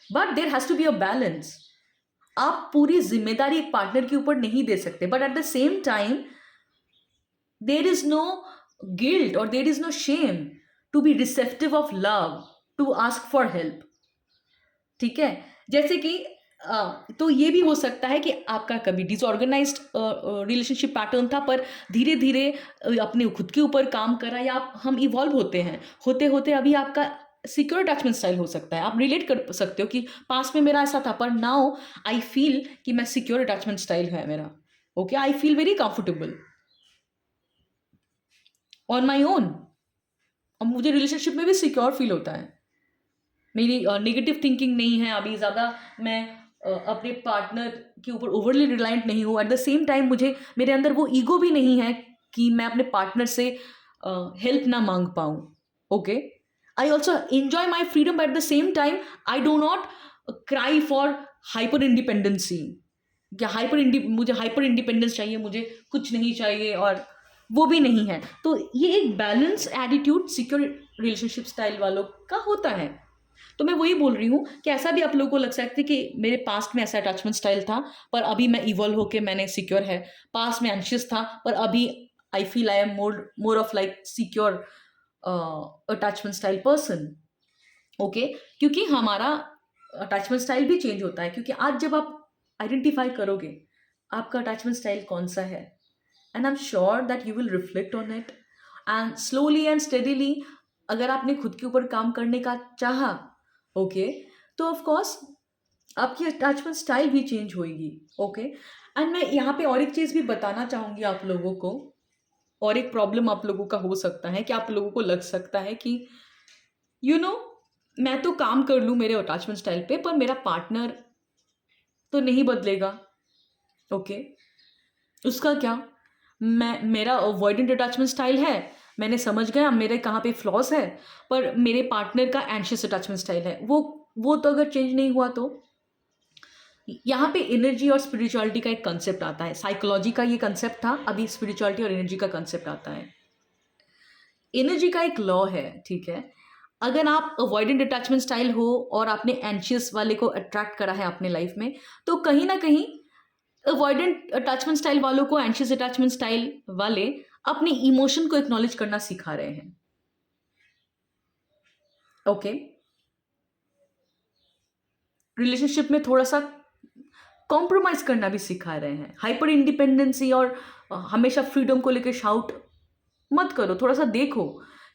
but there has to be a balance. आप पूरी जिम्मेदारी एक पार्टनर के ऊपर नहीं दे सकते, but at the same time there is no guilt और there is no shame to be receptive of love, to ask for help, ठीक है। जैसे कि तो ये भी हो सकता है कि आपका कभी डिसऑर्गेनाइज्ड रिलेशनशिप पैटर्न था, पर धीरे धीरे अपने खुद के ऊपर काम करा, या हम इवॉल्व होते हैं, होते होते अभी आपका सिक्योर अटैचमेंट स्टाइल हो सकता है। आप रिलेट कर सकते हो कि पास्ट में मेरा ऐसा था, पर नाउ आई फील कि मैं सिक्योर अटैचमेंट स्टाइल है मेरा, okay, I feel very comfortable on my own. और मुझे रिलेशनशिप में भी सिक्योर फील होता है, मेरी नेगेटिव थिंकिंग नहीं है अभी ज़्यादा, मैं अपने पार्टनर के ऊपर ओवरली रिलायंट नहीं हूँ। एट द सेम टाइम मुझे मेरे अंदर वो ईगो भी नहीं है कि मैं अपने पार्टनर से हेल्प ना मांग पाऊँ, okay. I also enjoy my freedom, but at the same time I do not cry for hyper independency, या मुझे हाइपर इंडिपेंडेंस चाहिए, मुझे कुछ नहीं चाहिए, और वो भी नहीं है। तो ये एक balance attitude secure relationship style वालों का होता है। तो मैं वही बोल रही हूँ कि ऐसा भी आप लोगों को लग सकता है कि मेरे पास्ट में ऐसा अटैचमेंट स्टाइल था, पर अभी मैं इवॉल्व होके मैंने सिक्योर है। पास्ट में एंशियस था, पर अभी I feel I am more more of like secure attachment style person. Okay, क्योंकि हमारा अटैचमेंट स्टाइल भी चेंज होता है, क्योंकि आज जब आप आइडेंटिफाई करोगे आपका अटैचमेंट स्टाइल कौन सा है, and I am sure that you will reflect on it, and slowly and steadily अगर आपने खुद के ऊपर काम करने का चाहा, ओके, तो ऑफ कोर्स आपकी अटैचमेंट स्टाइल भी चेंज होगी। ओके, एंड मैं यहाँ पे और एक चीज़ भी बताना चाहूँगी आप लोगों को। और एक प्रॉब्लम आप लोगों का हो सकता है कि आप लोगों को लग सकता है कि यू नो मैं तो काम कर लूँ मेरे अटैचमेंट स्टाइल पे, पर मेरा पार्टनर तो नहीं बदलेगा। ओके, उसका क्या? मेरा अवॉइडेंट अटैचमेंट स्टाइल है, मैंने समझ गया मेरे कहाँ पे फ्लॉज है, पर मेरे पार्टनर का एंशियस अटैचमेंट स्टाइल है, वो तो अगर चेंज नहीं हुआ तो यहाँ पे एनर्जी और स्पिरिचुअलिटी का एक कंसेप्ट आता है। साइकोलॉजी का ये कंसेप्ट था, अभी स्पिरिचुअलिटी और एनर्जी का कंसेप्ट आता है। एनर्जी का एक लॉ है, ठीक है। अगर आप अवॉइडेंट अटैचमेंट स्टाइल हो और आपने एंशियस वाले को अट्रैक्ट करा है अपने लाइफ में, तो कहीं ना कहीं अवॉइडेंट अटैचमेंट स्टाइल वालों को एंशियस अटैचमेंट स्टाइल वाले अपने इमोशन को एक्नॉलेज करना सिखा रहे हैं। ओके, रिलेशनशिप में थोड़ा सा कॉम्प्रोमाइज करना भी सिखा रहे हैं। हाइपर इंडिपेंडेंसी और हमेशा फ्रीडम को लेकर शाउट मत करो, थोड़ा सा देखो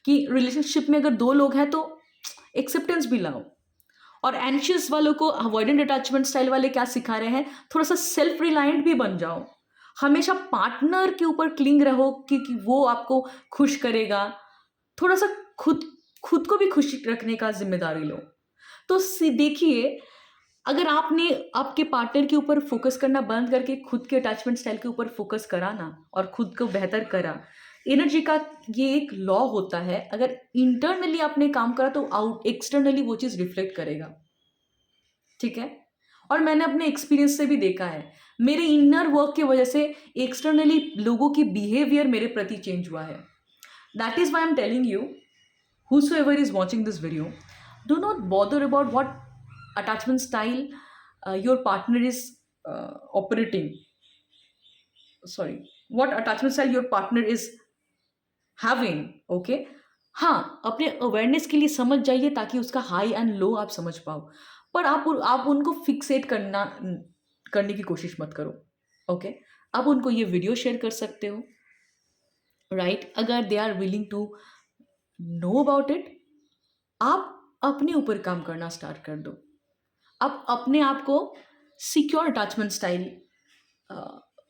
कि रिलेशनशिप में अगर दो लोग हैं तो एक्सेप्टेंस भी लाओ। और एंशियस वालों को अवॉइडेंट अटैचमेंट स्टाइल वाले क्या सिखा रहे हैं, थोड़ा सा सेल्फ रिलायंट भी बन जाओ। हमेशा पार्टनर के ऊपर क्लिंग रहो कि वो आपको खुश करेगा। थोड़ा सा खुद खुद को भी खुश रखने का जिम्मेदारी लो। तो देखिए, अगर आपने आपके पार्टनर के ऊपर फोकस करना बंद करके खुद के अटैचमेंट स्टाइल के ऊपर फोकस करा ना, और खुद को बेहतर करा, एनर्जी का ये एक लॉ होता है, अगर इंटरनली आपने काम करा तो आउट एक्सटर्नली वो चीज़ रिफ्लेक्ट करेगा। ठीक है, और मैंने अपने एक्सपीरियंस से भी देखा है, मेरे इनर वर्क की वजह से एक्सटर्नली लोगों की बिहेवियर मेरे प्रति चेंज हुआ है। That is why I am telling you, whosoever is watching this video, do not bother about what attachment style your partner is operating, sorry, what attachment style your partner is having. Okay, हाँ, अपने अवेयरनेस के लिए समझ जाइए ताकि उसका हाई एंड लो आप समझ पाओ, पर आप उनको फिक्सेट करने की कोशिश मत करो। ओके, आप उनको ये वीडियो शेयर कर सकते हो, राइट, अगर they are willing to know about it. आप अपने ऊपर काम करना स्टार्ट कर दो। आप अपने आप को सिक्योर अटैचमेंट स्टाइल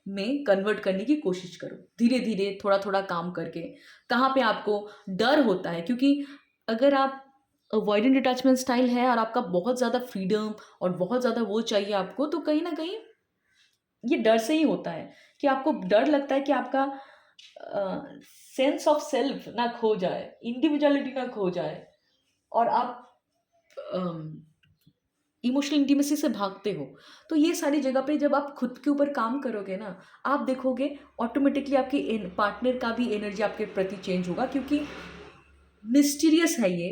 में कन्वर्ट करने की कोशिश करो, धीरे धीरे थोड़ा थोड़ा काम करके। कहाँ पे आपको डर होता है, क्योंकि अगर आप अवॉइडेंट अटैचमेंट स्टाइल है और आपका बहुत ज़्यादा फ्रीडम और बहुत ज़्यादा वो चाहिए आपको, तो कहीं ना कहीं ये डर से ही होता है कि आपको डर लगता है कि आपका सेंस ऑफ सेल्फ ना खो जाए, इंडिविजुअलिटी ना खो जाए, और आप इमोशनल इंटीमेसी से भागते हो। तो ये सारी जगह पे जब आप खुद के ऊपर काम करोगे ना, आप देखोगे ऑटोमेटिकली आपके पार्टनर का भी एनर्जी आपके प्रति चेंज होगा, क्योंकि मिस्टीरियस है ये,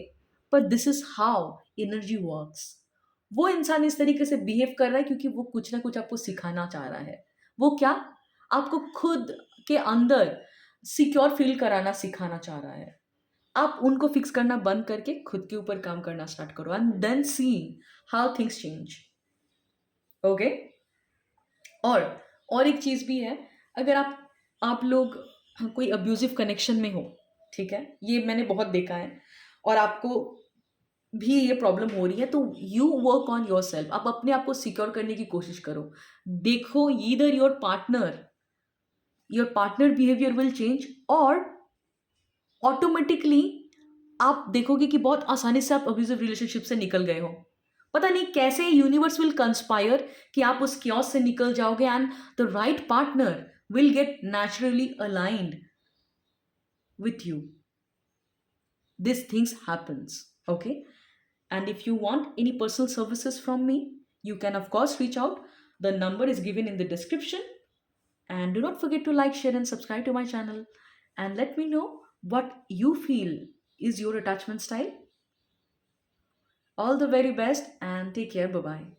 पर this is how energy works. वो इंसान इस तरीके से बिहेव कर रहा है क्योंकि वो कुछ ना कुछ आपको सिखाना चाह रहा है। वो क्या, आपको खुद के अंदर सिक्योर फील कराना सिखाना चाह रहा है। आप उनको फिक्स करना बंद करके खुद के ऊपर काम करना स्टार्ट करो, and then see how things change. Okay, और एक चीज़ भी है, अगर आप लोग कोई अब्यूजिव कनेक्शन में हो, ठीक है, ये मैंने बहुत देखा है, और आपको भी ये प्रॉब्लम हो रही है, तो you work on your self. आप अपने आप को सिक्योर करने की कोशिश करो। देखो, either your partner behaviour will change, और ऑटोमेटिकली आप देखोगे कि बहुत आसानी से आप अब्यूजिव रिलेशनशिप से निकल गए हो। पता नहीं कैसे यूनिवर्स विल कंस्पायर कि आप उस क्योस से निकल जाओगे, and the right partner will get naturally aligned with you. These things happens, okay? And if you want any personal services from me, you can of course reach out. The number is given in the description. And do not forget to like, share, and subscribe to my channel. And let me know what you feel is your attachment style. All the very best and take care. Bye bye.